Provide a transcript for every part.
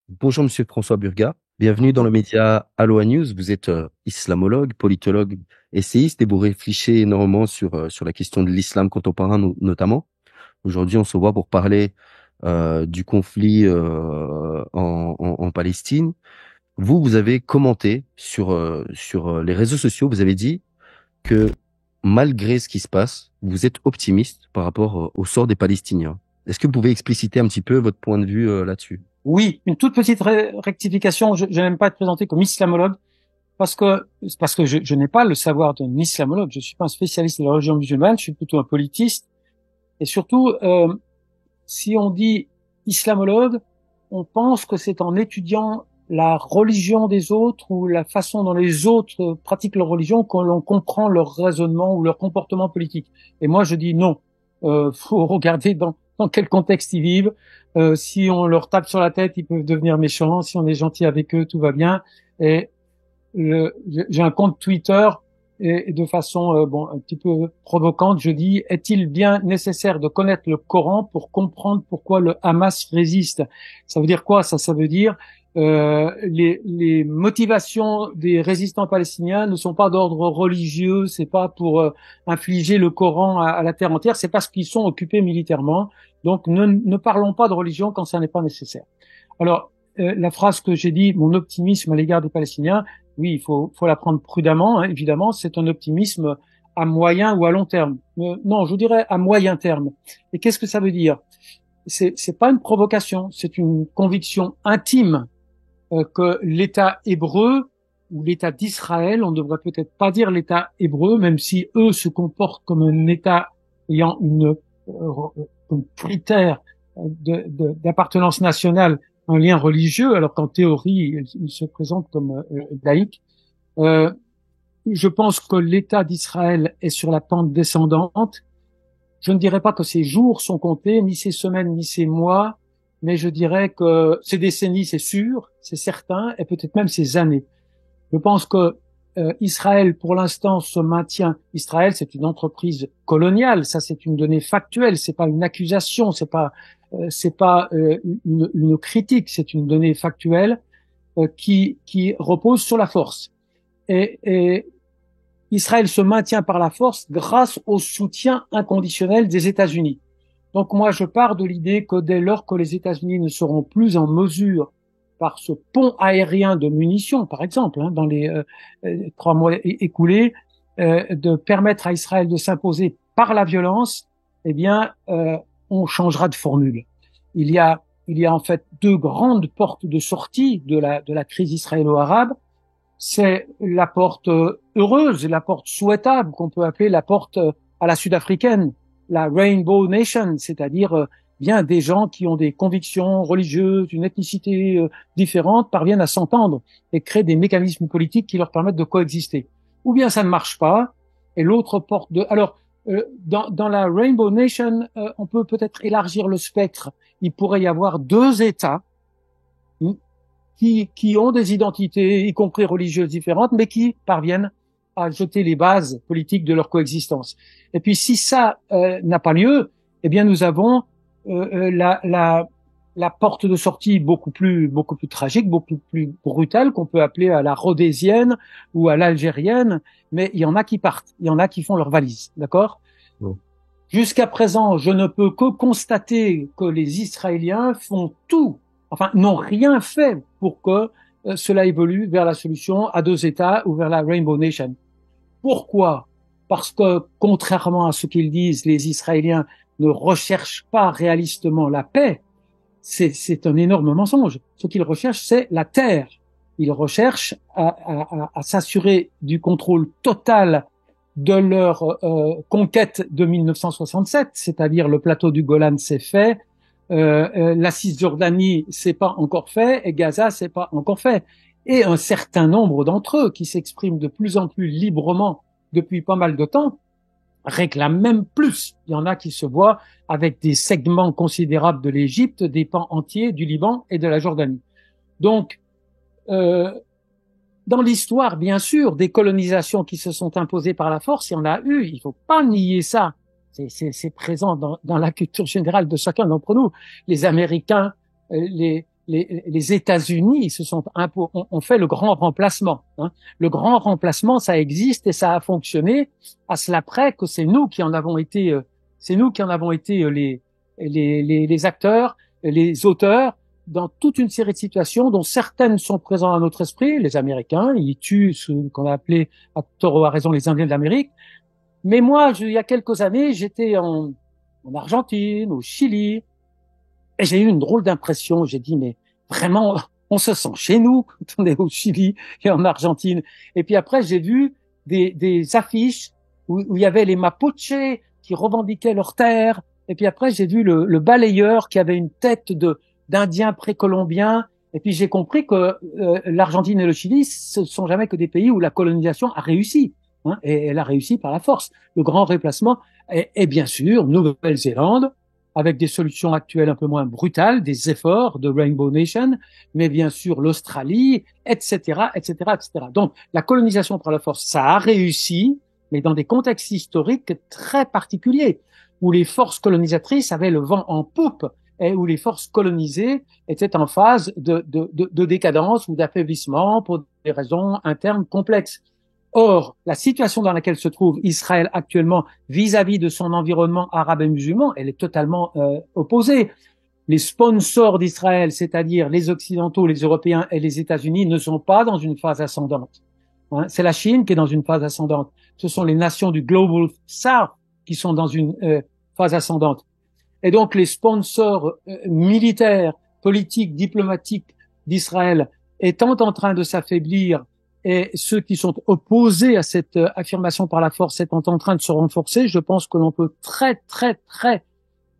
Bonjour Monsieur François Burga, bienvenue dans le média Aloha News. Vous êtes islamologue, politologue, essayiste et vous réfléchissez énormément sur la question de l'islam contemporain notamment. Aujourd'hui, on se voit pour parler du conflit en Palestine. Vous avez commenté sur les réseaux sociaux, vous avez dit que malgré ce qui se passe, vous êtes optimiste par rapport au sort des Palestiniens. Est-ce que vous pouvez expliciter un petit peu votre point de vue là-dessus? Oui, une toute petite rectification. Je n'aime pas être présenté comme islamologue parce que je n'ai pas le savoir d'un islamologue. Je suis pas un spécialiste de la religion musulmane. Je suis plutôt un politiste. Et surtout, si on dit islamologue, on pense que c'est en étudiant la religion des autres ou la façon dont les autres pratiquent leur religion que l'on comprend leur raisonnement ou leur comportement politique. Et moi, je dis non. Faut regarder dans quel contexte ils vivent. Si on leur tape sur la tête, ils peuvent devenir méchants. Si on est gentil avec eux, tout va bien. Et j'ai un compte Twitter et de façon un petit peu provocante, je dis: est-il bien nécessaire de connaître le Coran pour comprendre pourquoi le Hamas résiste? Ça veut dire quoi? Ça veut dire les motivations des résistants palestiniens ne sont pas d'ordre religieux, c'est pas pour infliger le Coran à la terre entière, c'est parce qu'ils sont occupés militairement. Donc ne parlons pas de religion quand ça n'est pas nécessaire. Alors la phrase que j'ai dit, mon optimisme à l'égard des Palestiniens, oui, il faut la prendre prudemment, hein, évidemment, c'est un optimisme à moyen ou à long terme. Non, je dirais à moyen terme. Et qu'est-ce que ça veut dire? C'est pas une provocation, c'est une conviction intime que l'État hébreu ou l'État d'Israël, on ne devrait peut-être pas dire l'État hébreu, même si eux se comportent comme un État ayant un critère d'appartenance nationale, un lien religieux, alors qu'en théorie, ils se présentent comme laïcs. Euh, je pense que l'État d'Israël est sur la pente descendante. Je ne dirais pas que ses jours sont comptés, ni ses semaines, ni ses mois, mais je dirais que ces décennies, c'est sûr, c'est certain, et peut-être même ces années. Je pense que Israël, pour l'instant, se maintient. Israël, c'est une entreprise coloniale, ça, c'est une donnée factuelle, c'est pas une accusation, c'est pas une critique, c'est une donnée factuelle qui repose sur la force. Et Israël se maintient par la force grâce au soutien inconditionnel des États-Unis. Donc moi, je pars de l'idée que dès lors que les États-Unis ne seront plus en mesure, par ce pont aérien de munitions, par exemple, hein, dans les 3 mois écoulés, de permettre à Israël de s'imposer par la violence, eh bien, on changera de formule. Il y a, il y a en fait deux grandes portes de sortie de la crise israélo-arabe. C'est la porte heureuse, la porte souhaitable qu'on peut appeler la porte à la sud-africaine, la Rainbow Nation, c'est-à-dire bien des gens qui ont des convictions religieuses, une ethnicité différente, parviennent à s'entendre et créent des mécanismes politiques qui leur permettent de coexister. Ou bien ça ne marche pas, et l'autre porte de... Alors, dans la Rainbow Nation, on peut peut-être élargir le spectre. Il pourrait y avoir deux États qui ont des identités, y compris religieuses différentes, mais qui parviennent à jeter les bases politiques de leur coexistence. Et puis, si ça n'a pas lieu, eh bien, nous avons la porte de sortie beaucoup plus tragique, beaucoup plus brutale, qu'on peut appeler à la rhodésienne ou à l'algérienne, mais il y en a qui partent, il y en a qui font leur valise, d'accord? Bon. Jusqu'à présent, je ne peux que constater que les Israéliens font tout, enfin, n'ont rien fait pour que cela évolue vers la solution à deux États ou vers la Rainbow Nation. Pourquoi? Parce que, contrairement à ce qu'ils disent, les Israéliens ne recherchent pas réalistement la paix. C'est un énorme mensonge. Ce qu'ils recherchent, c'est la terre. Ils recherchent à s'assurer du contrôle total de leur conquête de 1967, c'est-à-dire le plateau du Golan, c'est fait, la Cisjordanie, c'est pas encore fait, et Gaza, c'est pas encore fait. Et un certain nombre d'entre eux, qui s'expriment de plus en plus librement depuis pas mal de temps, réclament même plus. Il y en a qui se voient avec des segments considérables de l'Égypte, des pans entiers du Liban et de la Jordanie. Donc, dans l'histoire, bien sûr, des colonisations qui se sont imposées par la force, il y en a eu. Il faut pas nier ça. C'est présent dans la culture générale de chacun d'entre nous. Les Américains, les États-Unis ont fait le grand remplacement. Hein. Le grand remplacement, ça existe et ça a fonctionné. À cela près que c'est nous qui en avons été, les acteurs, les auteurs dans toute une série de situations dont certaines sont présentes à notre esprit. Les Américains, ils tuent ce qu'on a appelé, à tort ou à raison, les Indiens d'Amérique. Mais moi, il y a quelques années, j'étais en Argentine, au Chili, et j'ai eu une drôle d'impression. J'ai dit, mais vraiment, on se sent chez nous quand on est au Chili et en Argentine. Et puis après, j'ai vu des affiches où il y avait les Mapuches qui revendiquaient leurs terres. Et puis après, j'ai vu le balayeur qui avait une tête d'Indien précolombien. Et puis j'ai compris que l'Argentine et le Chili, ce sont jamais que des pays où la colonisation a réussi. Hein, et elle a réussi par la force. Le grand déplacement est bien sûr Nouvelle-Zélande, avec des solutions actuelles un peu moins brutales, des efforts de Rainbow Nation, mais bien sûr l'Australie, etc., etc., etc. Donc, la colonisation par la force, ça a réussi, mais dans des contextes historiques très particuliers, où les forces colonisatrices avaient le vent en poupe et où les forces colonisées étaient en phase de décadence ou d'affaiblissement pour des raisons internes complexes. Or, la situation dans laquelle se trouve Israël actuellement vis-à-vis de son environnement arabe et musulman, elle est totalement opposée. Les sponsors d'Israël, c'est-à-dire les Occidentaux, les Européens et les États-Unis, ne sont pas dans une phase ascendante. Hein, c'est la Chine qui est dans une phase ascendante. Ce sont les nations du Global South qui sont dans une phase ascendante. Et donc, les sponsors militaires, politiques, diplomatiques d'Israël étant en train de s'affaiblir, et ceux qui sont opposés à cette affirmation par la force étant en train de se renforcer, je pense que l'on peut très, très, très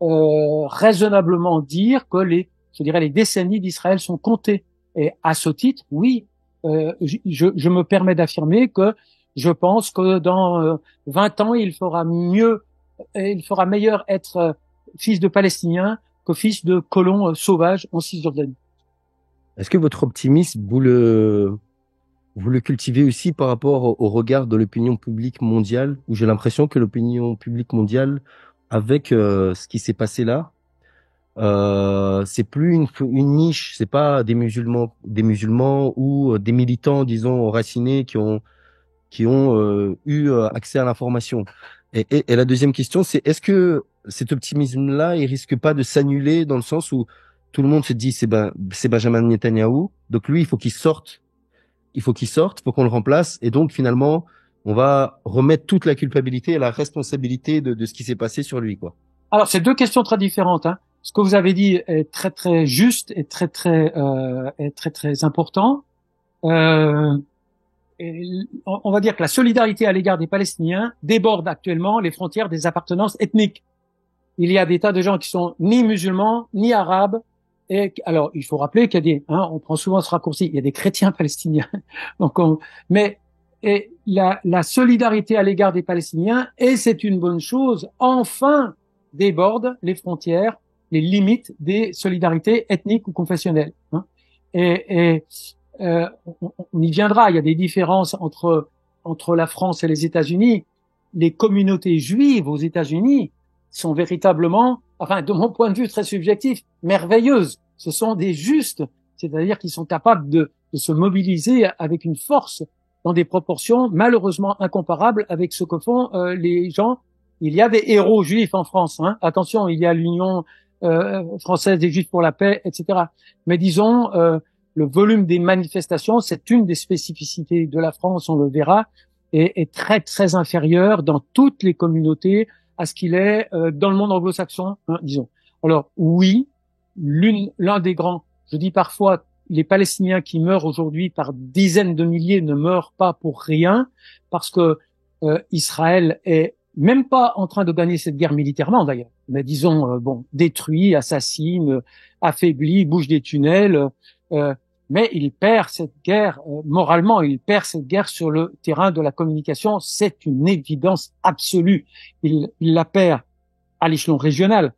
raisonnablement dire que les décennies d'Israël sont comptées. Et à ce titre, oui, je me permets d'affirmer que je pense que dans 20 ans, il fera meilleur être fils de Palestiniens que fils de colons sauvages en Cisjordanie. Est-ce que votre optimisme, vous le cultivez aussi par rapport au regard de l'opinion publique mondiale, où j'ai l'impression que l'opinion publique mondiale, avec ce qui s'est passé là, c'est plus une niche, c'est pas des musulmans ou des militants, disons, enracinés qui ont eu accès à l'information. Et la deuxième question, c'est est-ce que cet optimisme-là, il risque pas de s'annuler dans le sens où tout le monde se dit c'est Benjamin Netanyahou, donc lui, il faut qu'on le remplace, et donc finalement, on va remettre toute la culpabilité et la responsabilité de ce qui s'est passé sur lui, quoi. Alors, c'est deux questions très différentes. Hein. Ce que vous avez dit est très très juste et très très important. On va dire que la solidarité à l'égard des Palestiniens déborde actuellement les frontières des appartenances ethniques. Il y a des tas de gens qui sont ni musulmans ni arabes. Et alors, il faut rappeler qu'il y a on prend souvent ce raccourci, il y a des chrétiens palestiniens. Donc, et la solidarité à l'égard des Palestiniens, et c'est une bonne chose, enfin déborde les frontières, les limites des solidarités ethniques ou confessionnelles. Hein. Et on y viendra. Il y a des différences entre la France et les États-Unis. Les communautés juives aux États-Unis sont véritablement, enfin, de mon point de vue très subjectif, merveilleuses. Ce sont des justes, c'est-à-dire qu'ils sont capables de se mobiliser avec une force dans des proportions malheureusement incomparables avec ce que font les gens. Il y a des héros juifs en France. Hein. Attention, il y a l'Union française des Juifs pour la paix, etc. Mais disons, le volume des manifestations, c'est une des spécificités de la France, on le verra, est très très inférieur dans toutes les communautés à ce qu'il est dans le monde anglo-saxon, hein, disons. Alors oui, l'un des grands, je dis parfois, les Palestiniens qui meurent aujourd'hui par dizaines de milliers ne meurent pas pour rien, parce que Israël est même pas en train de gagner cette guerre militairement d'ailleurs, mais disons détruit, assassine, affaibli, bouge des tunnels, mais il perd cette guerre moralement, il perd cette guerre sur le terrain de la communication, c'est une évidence absolue. Il la perd à l'échelon régional.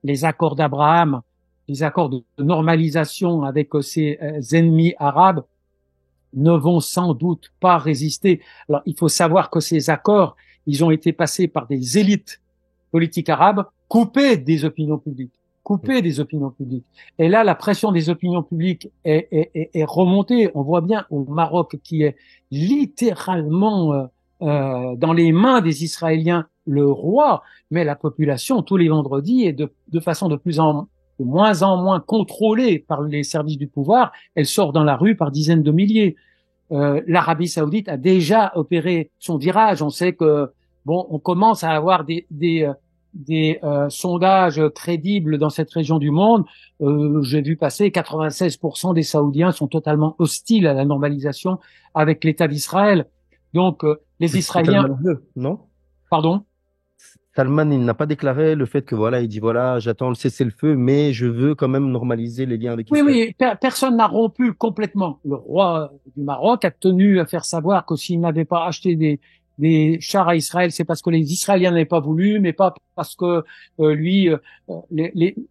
Les accords d'Abraham, les accords de normalisation avec ses ennemis arabes ne vont sans doute pas résister. Alors, il faut savoir que ces accords, ils ont été passés par des élites politiques arabes coupées des opinions publiques. coupé des opinions publiques. Et là, la pression des opinions publiques est remontée. On voit bien au Maroc, qui est littéralement dans les mains des Israéliens le roi, mais la population tous les vendredis est de façon de moins en moins contrôlée par les services du pouvoir. Elle sort dans la rue par dizaines de milliers. L'Arabie Saoudite a déjà opéré son virage. On sait que bon, on commence à avoir des sondages crédibles dans cette région du monde. J'ai vu passer 96% des Saoudiens sont totalement hostiles à la normalisation avec l'État d'Israël. Donc les Israéliens, Salman veut, non? pardon. Salman, il n'a pas déclaré le fait que voilà, il dit voilà, j'attends le cessez-le-feu, mais je veux quand même normaliser les liens avec Oui, Israël. oui, personne n'a rompu complètement. Le roi du Maroc a tenu à faire savoir que s'il n'avait pas acheté des chars à Israël, c'est parce que les Israéliens n'avaient pas voulu, mais pas parce que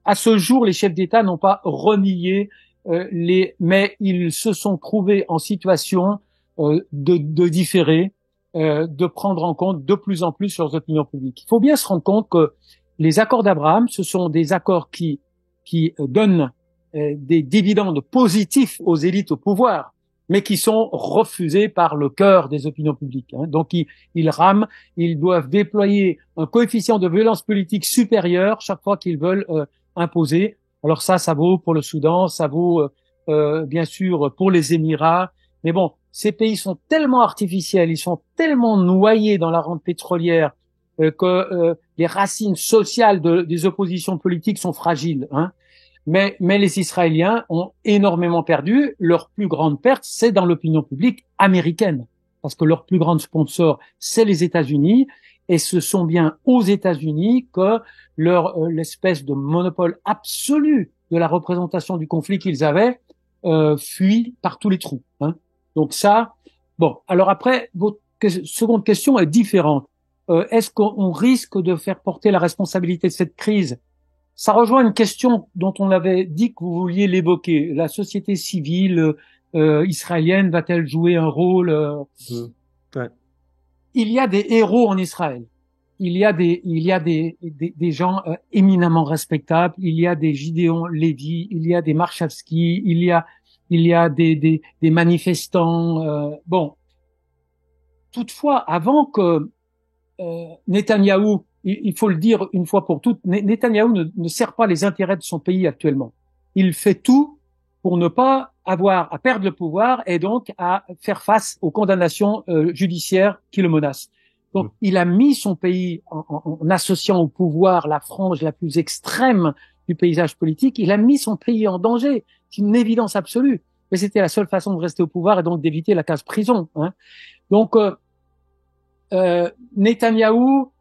à ce jour, les chefs d'État n'ont pas renié mais ils se sont trouvés en situation de différer, de prendre en compte de plus en plus leurs opinions publiques. Il faut bien se rendre compte que les accords d'Abraham, ce sont des accords qui donnent des dividendes positifs aux élites au pouvoir, mais qui sont refusés par le cœur des opinions publiques. Donc ils rament, ils doivent déployer un coefficient de violence politique supérieur chaque fois qu'ils veulent imposer. Alors ça vaut pour le Soudan, ça vaut bien sûr pour les Émirats, mais bon, ces pays sont tellement artificiels, ils sont tellement noyés dans la rente pétrolière que les racines sociales des oppositions politiques sont fragiles. Mais les Israéliens ont énormément perdu. Leur plus grande perte, c'est dans l'opinion publique américaine, parce que leur plus grand sponsor, c'est les États-Unis, et ce sont bien aux États-Unis que l'espèce de monopole absolu de la représentation du conflit qu'ils avaient fuit par tous les trous. Donc ça, bon. Alors après, votre seconde question est différente. Est-ce qu'on risque de faire porter la responsabilité de cette crise? Ça rejoint une question dont on avait dit que vous vouliez l'évoquer. La société civile israélienne va-t-elle jouer un rôle Ouais. Il y a des héros en Israël. Il y a des gens éminemment respectables. Il y a des Gideon Lévi, il y a des Marchavski, il y a des manifestants. Bon, toutefois, avant que Netanyahou, il faut le dire une fois pour toutes, Netanyahou ne sert pas les intérêts de son pays actuellement. Il fait tout pour ne pas avoir à perdre le pouvoir et donc à faire face aux condamnations judiciaires qui le menacent. Donc, il a mis son pays en associant au pouvoir la frange la plus extrême du paysage politique. Il a mis son pays en danger. C'est une évidence absolue. Mais c'était la seule façon de rester au pouvoir et donc d'éviter la case prison. Donc, Netanyahou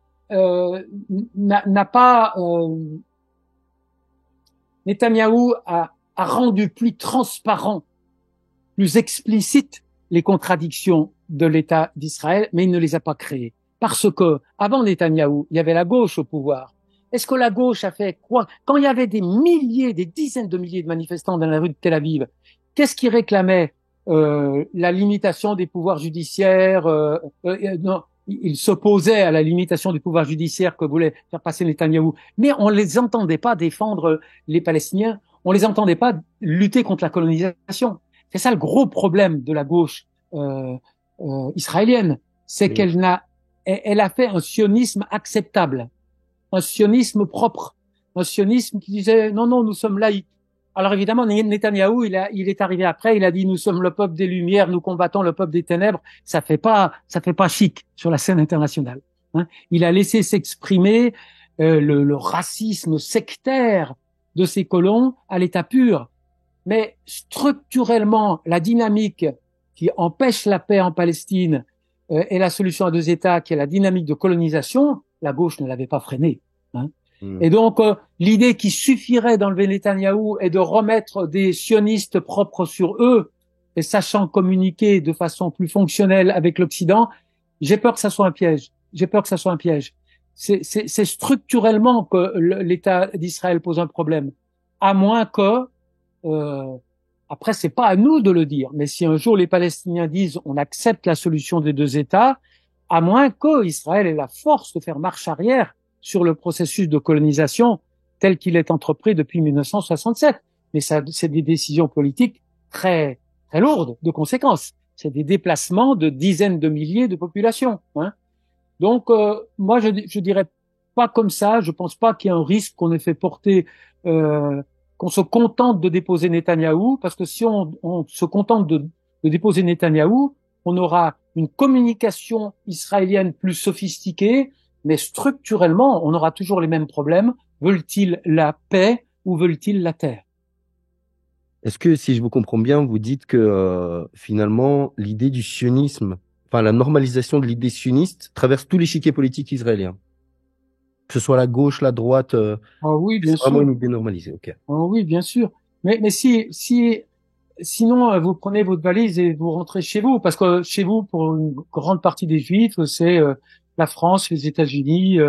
n'a pas Netanyahou a rendu plus transparent, plus explicite les contradictions de l'État d'Israël, mais il ne les a pas créées. Parce que avant Netanyahou, il y avait la gauche au pouvoir. Est-ce que la gauche a fait quoi? Quand il y avait des milliers, des dizaines de milliers de manifestants dans la rue de Tel Aviv, qu'est-ce qui réclamait la limitation des pouvoirs judiciaires non, il s'opposait à la limitation du pouvoir judiciaire que voulait faire passer Netanyahou. Mais on les entendait pas défendre les Palestiniens. On les entendait pas lutter contre la colonisation. C'est ça le gros problème de la gauche israélienne. C'est qu'elle elle a fait un sionisme acceptable. Un sionisme propre. Un sionisme qui disait, non, nous sommes laïcs. Alors évidemment, Netanyahou, il est arrivé après, il a dit nous sommes le peuple des Lumières, nous combattons le peuple des ténèbres. Ça fait pas chic sur la scène internationale. Il a laissé s'exprimer le racisme sectaire de ses colons à l'état pur. Mais structurellement, la dynamique qui empêche la paix en Palestine et la solution à deux États, qui est la dynamique de colonisation, la gauche ne l'avait pas freinée. Et donc, l'idée qu'il suffirait d'enlever Netanyahou et de remettre des sionistes propres sur eux, et sachant communiquer de façon plus fonctionnelle avec l'Occident, j'ai peur que ça soit un piège. C'est structurellement que l'État d'Israël pose un problème. À moins que, après, c'est pas à nous de le dire, mais si un jour les Palestiniens disent on accepte la solution des deux États, à moins que Israël ait la force de faire marche arrière sur le processus de colonisation, tel qu'il est entrepris depuis 1967. Mais ça, c'est des décisions politiques très, très lourdes de conséquences. C'est des déplacements de dizaines de milliers de populations. Hein. Donc, moi, je dirais pas comme ça. Je pense pas qu'il y ait un risque qu'on ait fait porter, qu'on se contente de déposer Netanyahou, parce que si on se contente de déposer Netanyahou, on aura une communication israélienne plus sophistiquée, mais structurellement, on aura toujours les mêmes problèmes. Veulent-ils la paix ou veulent-ils la terre? Est-ce que, si je vous comprends bien, vous dites que finalement, l'idée du sionisme, enfin la normalisation de l'idée sioniste, traverse tout l'échiquier politique israélien, que ce soit la gauche, la droite, Ah oui, bien c'est vraiment sûr. une idée normalisée. Ok. Ah oui, bien sûr. Mais sinon, vous prenez votre valise et vous rentrez chez vous, parce que chez vous, pour une grande partie des Juifs, c'est la France, les États-Unis,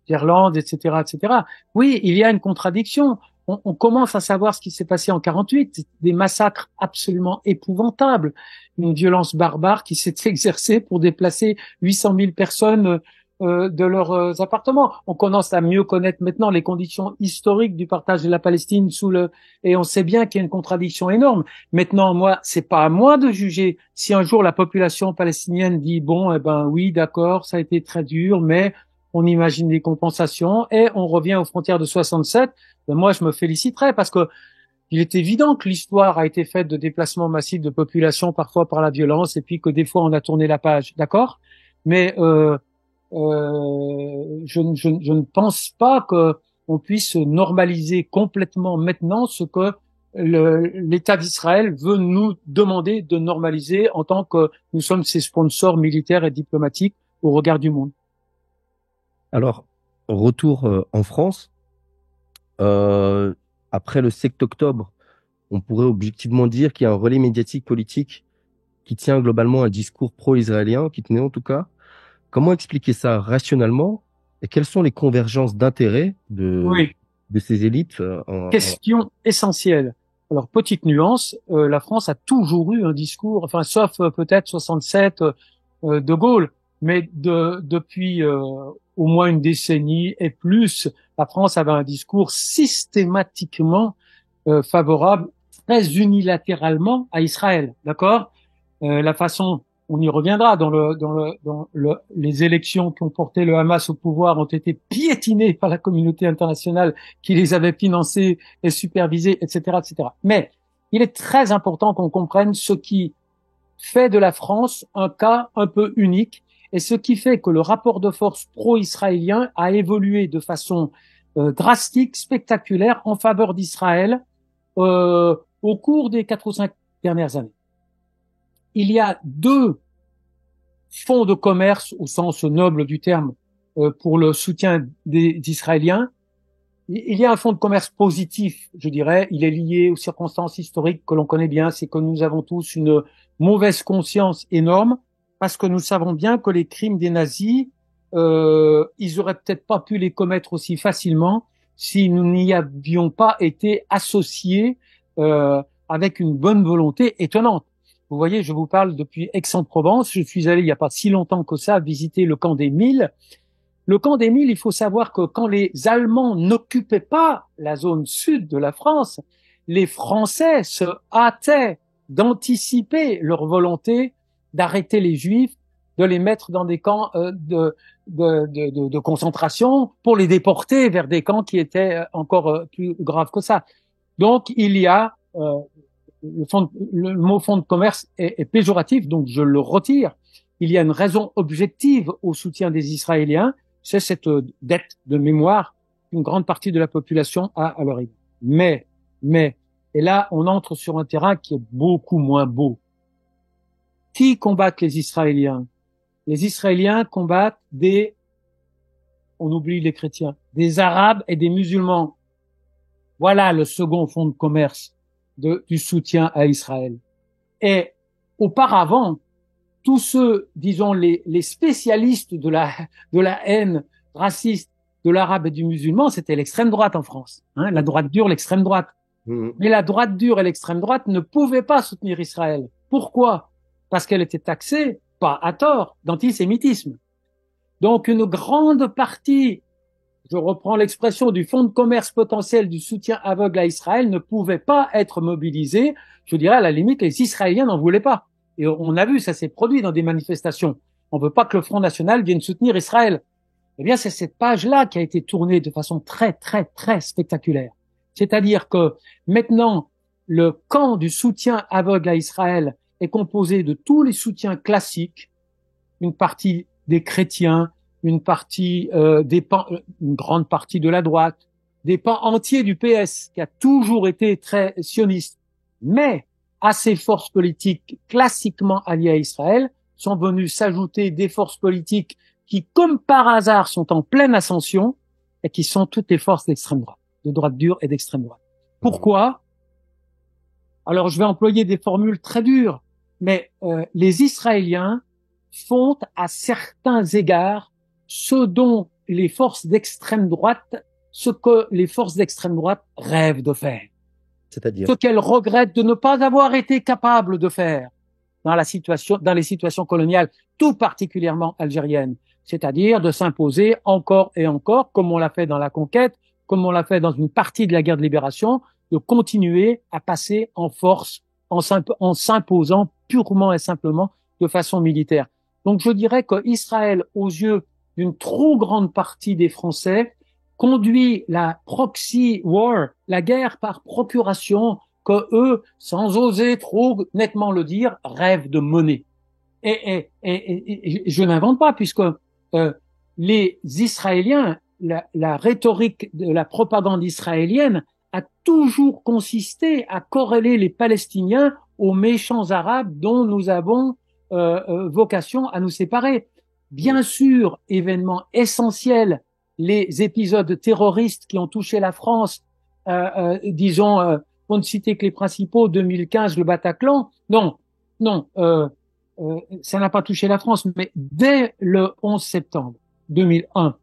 l'Irlande, etc., etc. Oui, il y a une contradiction. On commence à savoir ce qui s'est passé en 48, des massacres absolument épouvantables, une violence barbare qui s'est exercée pour déplacer 800 000 personnes de leurs appartements. On commence à mieux connaître maintenant les conditions historiques du partage de la Palestine et on sait bien qu'il y a une contradiction énorme. Maintenant, moi, c'est pas à moi de juger si un jour la population palestinienne dit bon, eh ben oui, d'accord, ça a été très dur, mais on imagine des compensations et on revient aux frontières de 67. Ben moi, je me féliciterais parce que il est évident que l'histoire a été faite de déplacements massifs de population, parfois par la violence, et puis que des fois on a tourné la page, d'accord? Mais je ne pense pas que on puisse normaliser complètement maintenant ce que l'État d'Israël veut nous demander de normaliser en tant que nous sommes ses sponsors militaires et diplomatiques au regard du monde. Alors, retour en France, euh, après le 7 octobre, on pourrait objectivement dire qu'il y a un relais médiatique politique qui tient globalement un discours pro-israélien, qui tenait en tout cas. Comment expliquer ça rationnellement et quelles sont les convergences d'intérêts Oui, de ces élites question essentielle. Alors, petite nuance, la France a toujours eu un discours, enfin, sauf peut-être 67 de Gaulle, mais depuis au moins une décennie et plus, la France avait un discours systématiquement favorable, très unilatéralement à Israël, d'accord? La façon, on y reviendra, les élections qui ont porté le Hamas au pouvoir ont été piétinées par la communauté internationale qui les avait financées et supervisées, etc., etc. Mais il est très important qu'on comprenne ce qui fait de la France un cas un peu unique et ce qui fait que le rapport de force pro-israélien a évolué de façon drastique, spectaculaire en faveur d'Israël au cours des 4 ou 5 dernières années. Il y a deux fonds de commerce au sens noble du terme pour le soutien des Israéliens. Il y a un fonds de commerce positif, je dirais. Il est lié aux circonstances historiques que l'on connaît bien. C'est que nous avons tous une mauvaise conscience énorme parce que nous savons bien que les crimes des nazis, ils auraient peut-être pas pu les commettre aussi facilement si nous n'y avions pas été associés avec une bonne volonté étonnante. Vous voyez, je vous parle depuis Aix-en-Provence. Je suis allé il n'y a pas si longtemps que ça visiter le camp des Milles. Le camp des Milles, il faut savoir que quand les Allemands n'occupaient pas la zone sud de la France, les Français se hâtaient d'anticiper leur volonté d'arrêter les Juifs, de les mettre dans des camps de concentration pour les déporter vers des camps qui étaient encore plus graves que ça. Donc, il y a le mot fonds de commerce est péjoratif, donc je le retire. Il y a une raison objective au soutien des Israéliens, c'est cette dette de mémoire qu'une grande partie de la population a à leur égard. Mais, et là, on entre sur un terrain qui est beaucoup moins beau. Qui combattent les Israéliens? Les Israéliens combattent on oublie les chrétiens, des Arabes et des musulmans. Voilà le second fonds de commerce du soutien à Israël. Et auparavant, tous ceux, disons, les spécialistes de la haine raciste de l'arabe et du musulman, c'était l'extrême droite en France. Hein, la droite dure, l'extrême droite. Mais la droite dure et l'extrême droite ne pouvaient pas soutenir Israël. Pourquoi? Parce qu'elle était taxée, pas à tort, d'antisémitisme. Donc une grande partie je reprends l'expression du fonds de commerce potentiel du soutien aveugle à Israël, ne pouvait pas être mobilisé. Je dirais, à la limite, les Israéliens n'en voulaient pas. Et on a vu, ça s'est produit dans des manifestations. On ne veut pas que le Front National vienne soutenir Israël. Eh bien, c'est cette page-là qui a été tournée de façon très, très, très spectaculaire. C'est-à-dire que maintenant, le camp du soutien aveugle à Israël est composé de tous les soutiens classiques, une partie des chrétiens, une partie une grande partie de la droite, des pans entiers du PS, qui a toujours été très sioniste. Mais à ces forces politiques classiquement alliées à Israël sont venues s'ajouter des forces politiques qui, comme par hasard, sont en pleine ascension et qui sont toutes les forces d'extrême droite, de droite dure et d'extrême droite. Pourquoi? Alors, je vais employer des formules très dures, mais les Israéliens font à certains égards ce dont les forces d'extrême droite, ce que les forces d'extrême droite rêvent de faire. C'est-à-dire? Ce qu'elles regrettent de ne pas avoir été capables de faire dans les situations coloniales, tout particulièrement algériennes. C'est-à-dire de s'imposer encore et encore, comme on l'a fait dans la conquête, comme on l'a fait dans une partie de la guerre de libération, de continuer à passer en force, en s'imposant purement et simplement de façon militaire. Donc je dirais qu'Israël, aux yeux d'une trop grande partie des Français, conduit la proxy war, la guerre par procuration, que eux, sans oser trop nettement le dire, rêvent de mener. Et je n'invente pas, puisque les Israéliens, la rhétorique de la propagande israélienne a toujours consisté à corréler les Palestiniens aux méchants Arabes dont nous avons vocation à nous séparer. Bien sûr, événement essentiel, les épisodes terroristes qui ont touché la France, disons, pour ne citer que les principaux, 2015, le Bataclan. Non, ça n'a pas touché la France, mais dès le 11 septembre 2001,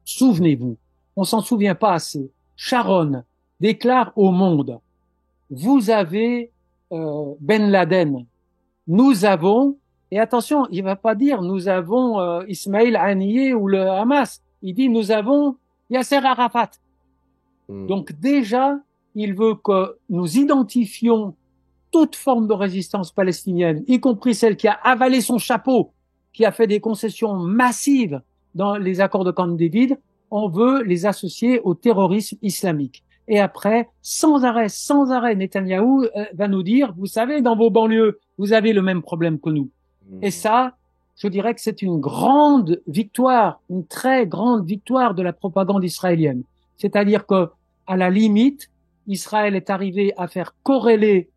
souvenez-vous, on s'en souvient pas assez, Sharon déclare au monde, vous avez Ben Laden, nous avons, et attention, il va pas dire nous avons Ismaël Haniyeh ou le Hamas, il dit nous avons Yasser Arafat. Donc déjà, il veut que nous identifions toute forme de résistance palestinienne, y compris celle qui a avalé son chapeau, qui a fait des concessions massives dans les accords de Camp David, on veut les associer au terrorisme islamique. Et après, sans arrêt, Netanyahou va nous dire, vous savez, dans vos banlieues, vous avez le même problème que nous. Et ça, je dirais que c'est une grande victoire, une très grande victoire de la propagande israélienne. C'est-à-dire que, à la limite, Israël est arrivé à faire corréler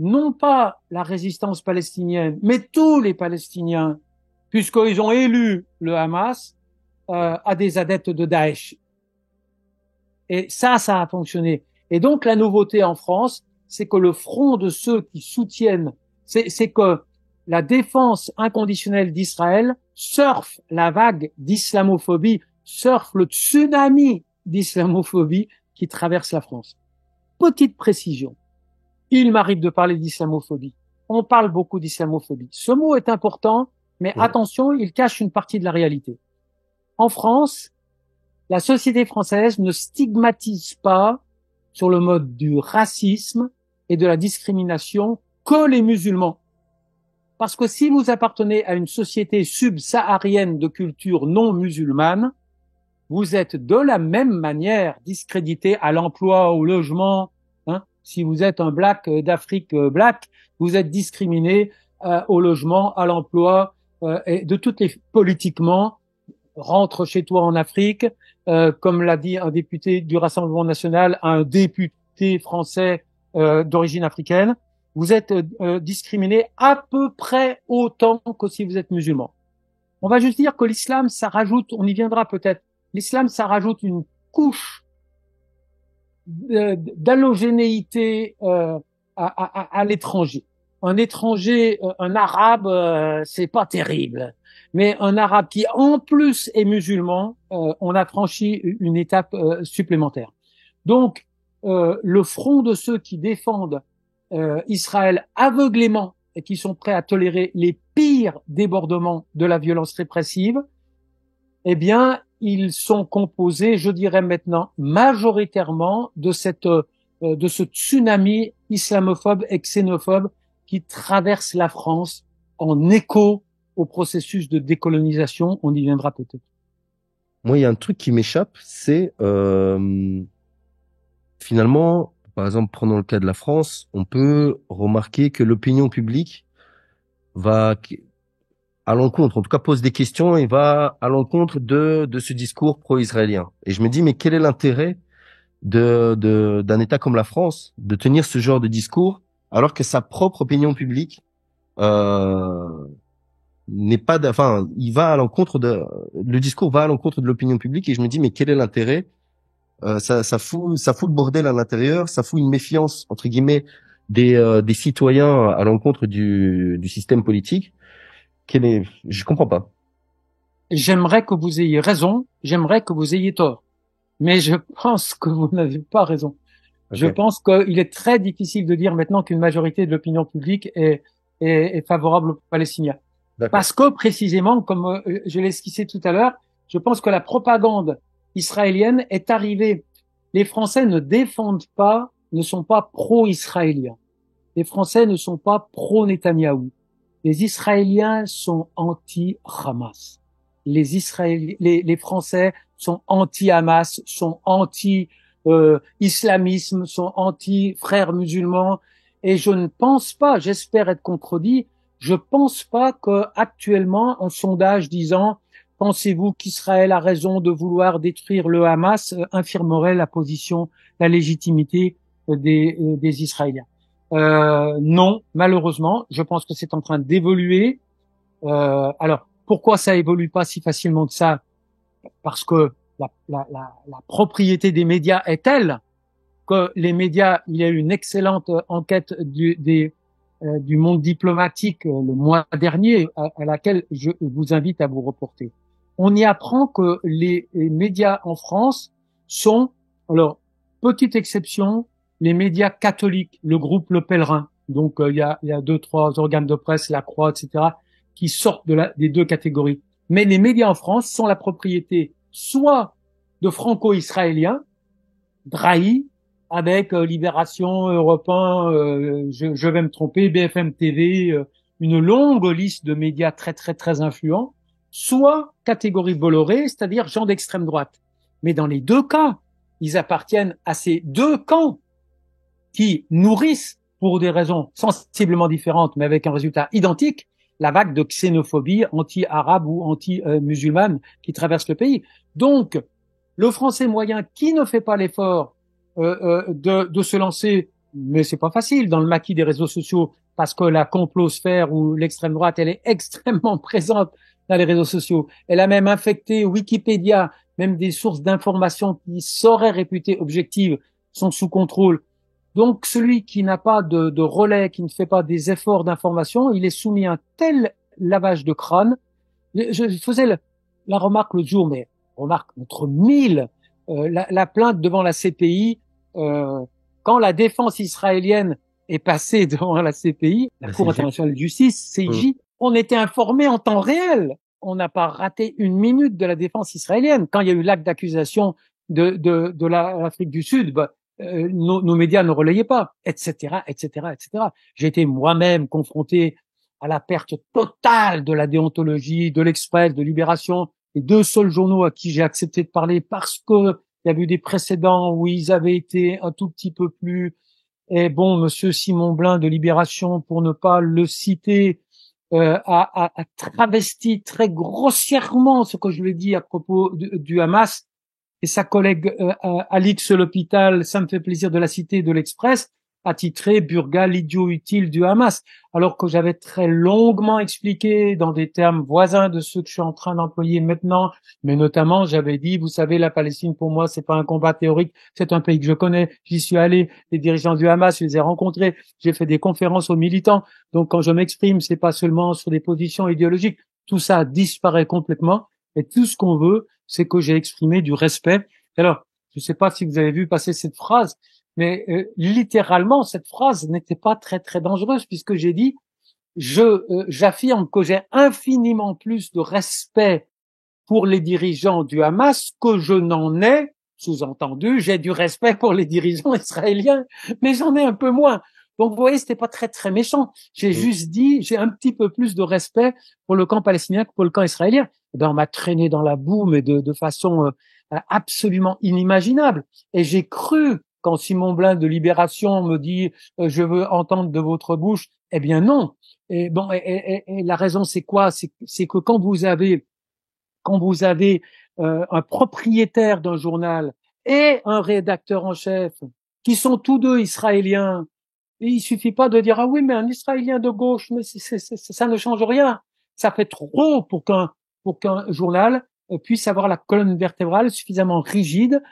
non pas la résistance palestinienne, mais tous les Palestiniens, puisqu'ils ont élu le Hamas, à des adeptes de Daesh. Et ça a fonctionné. Et donc la nouveauté en France, c'est que le front de ceux qui soutiennent, c'est que la défense inconditionnelle d'Israël surfe la vague d'islamophobie, surfe le tsunami d'islamophobie qui traverse la France. Petite précision. Il m'arrive de parler d'islamophobie. On parle beaucoup d'islamophobie. Ce mot est important, mais attention, il cache une partie de la réalité. En France, la société française ne stigmatise pas sur le mode du racisme et de la discrimination que les musulmans. Parce que si vous appartenez à une société subsaharienne de culture non musulmane, vous êtes de la même manière discrédité à l'emploi, au logement. Si vous êtes un black d'Afrique black, vous êtes discriminé au logement, à l'emploi, et de toutes les politiquement. Rentre chez toi en Afrique, comme l'a dit un député du Rassemblement national à un député français d'origine africaine, vous êtes discriminé à peu près autant que si vous êtes musulman. On va juste dire que l'islam, ça rajoute, on y viendra peut-être, l'islam, ça rajoute une couche d'allogénéité à l'étranger. Un étranger, un arabe, c'est pas terrible. Mais un arabe qui en plus est musulman, on a franchi une étape supplémentaire. Donc, le front de ceux qui défendent Israël aveuglément et qui sont prêts à tolérer les pires débordements de la violence répressive, eh bien, ils sont composés, je dirais maintenant, majoritairement de de ce tsunami islamophobe et xénophobe qui traverse la France en écho au processus de décolonisation. On y viendra peut-être. Moi, il y a un truc qui m'échappe, c'est finalement, par exemple, prenons le cas de la France, on peut remarquer que l'opinion publique va à l'encontre, en tout cas pose des questions et va à l'encontre de ce discours pro-israélien. Et je me dis, mais quel est l'intérêt d'un État comme la France de tenir ce genre de discours alors que sa propre opinion publique euh, n'est pas, enfin, il va à l'encontre le discours va à l'encontre de l'opinion publique et je me dis, mais quel est l'intérêt? Ça fout le bordel à l'intérieur, ça fout une méfiance entre guillemets des citoyens à l'encontre du système politique. Je comprends pas. J'aimerais que vous ayez raison, j'aimerais que vous ayez tort. Mais je pense que vous n'avez pas raison. Je Ok, pense qu'il est très difficile de dire maintenant qu'une majorité de l'opinion publique est favorable aux Palestiniens. d'accord. Parce que précisément, comme je l'ai esquissé tout à l'heure, je pense que la propagande israélienne est arrivée. Les Français ne défendent pas, ne sont pas pro-israéliens. Les Français ne sont pas pro-Netanyahou. Les Israéliens sont anti-Hamas. Les Français sont anti-Hamas, sont anti-islamisme, sont anti-frères musulmans. Et je ne pense pas, j'espère être contredit, je pense pas qu'actuellement, un sondage disant pensez-vous qu'Israël a raison de vouloir détruire le Hamas infirmerait la position, la légitimité des Israéliens. Non, malheureusement, je pense que c'est en train d'évoluer. Alors, pourquoi ça évolue pas si facilement que ça? Parce que la propriété des médias est telle que les médias, il y a eu une excellente enquête du monde diplomatique le mois dernier, à laquelle je vous invite à vous reporter. On y apprend que les médias en France sont, alors, petite exception, les médias catholiques, le groupe Le Pèlerin. Donc, il y a deux, trois organes de presse, La Croix, etc., qui sortent des deux catégories. Mais les médias en France sont la propriété soit de franco-israéliens, Drahi, avec Libération, Europe 1, je vais me tromper, BFM TV, une longue liste de médias très très très influents, soit catégorie Bolloré, c'est-à-dire gens d'extrême droite. Mais dans les deux cas, ils appartiennent à ces deux camps qui nourrissent, pour des raisons sensiblement différentes, mais avec un résultat identique, la vague de xénophobie anti-arabe ou anti-musulmane qui traverse le pays. Donc, le français moyen qui ne fait pas l'effort de se lancer, mais c'est pas facile dans le maquis des réseaux sociaux parce que la complosphère ou l'extrême droite, elle est extrêmement présente dans les réseaux sociaux. Elle a même infecté Wikipédia, même des sources d'informations qui seraient réputées objectives sont sous contrôle. Donc, celui qui n'a pas de relais, qui ne fait pas des efforts d'information, il est soumis à un tel lavage de crâne. Je faisais la remarque l'autre jour, mais remarque entre mille, la plainte devant la CPI, quand la défense israélienne est passée devant la CPI, la La Cour CJ. internationale de justice, CIJ, on était informé en temps réel. On n'a pas raté une minute de la défense israélienne. Quand il y a eu l'acte d'accusation de l'Afrique du Sud, nos médias ne relayaient pas, etc., etc., etc. J'ai été moi-même confronté à la perte totale de la déontologie, de l'Express, de Libération, les deux seuls journaux à qui j'ai accepté de parler parce que il y avait eu des précédents où ils avaient été un tout petit peu plus. Et bon, Monsieur Simon Blin de Libération, pour ne pas le citer, a travesti très grossièrement ce que je lui ai dit à propos du Hamas. Et sa collègue Alix L'Hôpital, ça me fait plaisir de la citer, de l'Express, a titré Burga, l'idiot utile du Hamas, alors que j'avais très longuement expliqué dans des termes voisins de ceux que je suis en train d'employer maintenant, mais notamment j'avais dit, vous savez, la Palestine pour moi c'est pas un combat théorique, c'est un pays que je connais, j'y suis allé, les dirigeants du Hamas, je les ai rencontrés, j'ai fait des conférences aux militants, donc quand je m'exprime, c'est pas seulement sur des positions idéologiques, tout ça disparaît complètement, et tout ce qu'on veut, c'est que j'ai exprimé du respect. Alors, je ne sais pas si vous avez vu passer cette phrase, mais littéralement, cette phrase n'était pas très très dangereuse puisque j'ai dit, j'affirme que j'ai infiniment plus de respect pour les dirigeants du Hamas que je n'en ai, sous-entendu, j'ai du respect pour les dirigeants israéliens, mais j'en ai un peu moins. Donc, vous voyez, c'était pas très, très méchant. J'ai juste dit, j'ai un petit peu plus de respect pour le camp palestinien que pour le camp israélien. Eh ben, on m'a traîné dans la boue, mais de façon absolument inimaginable. Et j'ai cru, quand Simon Blin de Libération me dit je veux entendre de votre bouche, eh bien non. Et bon, et la raison c'est quoi? C'est que quand vous avez un propriétaire d'un journal et un rédacteur en chef qui sont tous deux israéliens, et il suffit pas de dire ah oui mais un Israélien de gauche, mais ça ne change rien. Ça fait trop pour qu'un journal puisse avoir la colonne vertébrale suffisamment rigide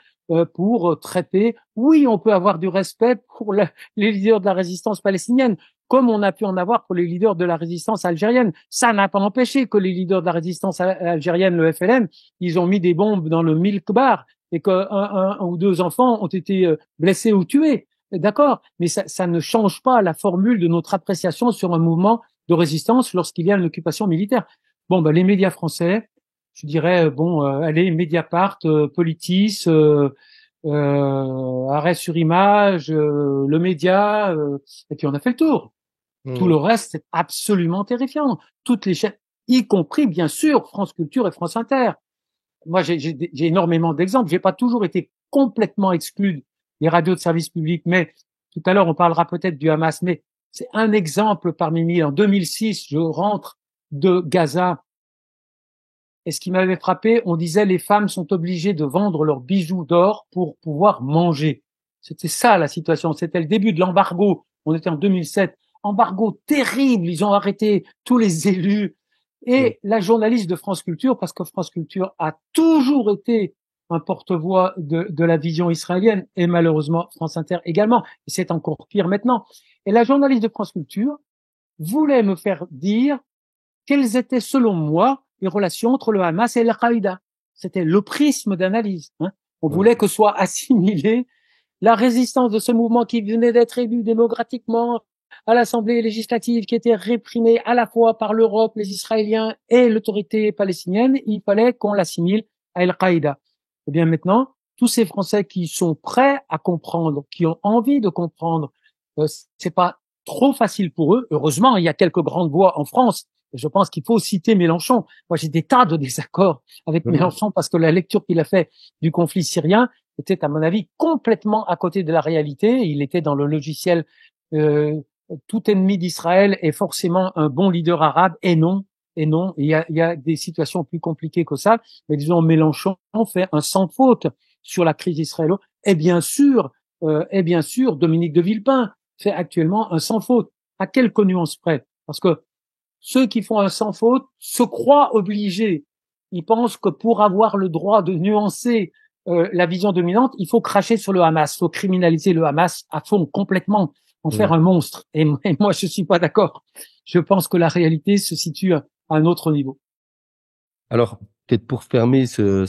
pour traiter. Oui, on peut avoir du respect pour les leaders de la résistance palestinienne, comme on a pu en avoir pour les leaders de la résistance algérienne. Ça n'a pas empêché que les leaders de la résistance algérienne, le FLN, ils ont mis des bombes dans le milk bar et qu'un ou deux enfants ont été blessés ou tués. D'accord, mais ça ne change pas la formule de notre appréciation sur un mouvement de résistance lorsqu'il y a une occupation militaire. Bon, ben les médias français, je dirais allez, Mediapart, Politis, Arrêt sur Image, le Média, et puis on a fait le tour. Tout le reste, c'est absolument terrifiant. Toutes les chaînes, y compris bien sûr France Culture et France Inter. Moi, j'ai énormément d'exemples. J'ai pas toujours été complètement exclu des radios de service public, mais tout à l'heure, on parlera peut-être du Hamas, mais c'est un exemple parmi mille. En 2006, je rentre de Gaza. Et ce qui m'avait frappé, on disait les femmes sont obligées de vendre leurs bijoux d'or pour pouvoir manger. C'était ça la situation. C'était le début de l'embargo. On était en 2007. Embargo terrible. Ils ont arrêté tous les élus. Et la journaliste de France Culture, parce que France Culture a toujours été un porte-voix de la vision israélienne, et malheureusement France Inter également, et c'est encore pire maintenant. Et la journaliste de France Culture voulait me faire dire quelles étaient, selon moi, les relations entre le Hamas et Al-Qaïda. C'était le prisme d'analyse. On voulait que soit assimilée la résistance de ce mouvement qui venait d'être élu démocratiquement à l'Assemblée législative, qui était réprimée à la fois par l'Europe, les Israéliens et l'autorité palestinienne. Il fallait qu'on l'assimile à Al-Qaïda. Eh bien maintenant, tous ces Français qui sont prêts à comprendre, qui ont envie de comprendre, c'est pas trop facile pour eux. Heureusement, il y a quelques grandes voix en France. Et je pense qu'il faut citer Mélenchon. Moi, j'ai des tas de désaccords avec Mélenchon parce que la lecture qu'il a fait du conflit syrien était, à mon avis, complètement à côté de la réalité. Il était dans le logiciel tout ennemi d'Israël est forcément un bon leader arabe. Et non, il y a des situations plus compliquées que ça. Mais disons, Mélenchon fait un sans faute sur la crise israélo. Et bien sûr, Dominique de Villepin fait actuellement un sans faute. À quelques nuances près, parce que ceux qui font un sans faute se croient obligés. Ils pensent que pour avoir le droit de nuancer la vision dominante, il faut cracher sur le Hamas, il faut criminaliser le Hamas à fond, complètement, en faire un monstre. Et moi, je suis pas d'accord. Je pense que la réalité se situe à un autre niveau. Alors, peut-être pour fermer ce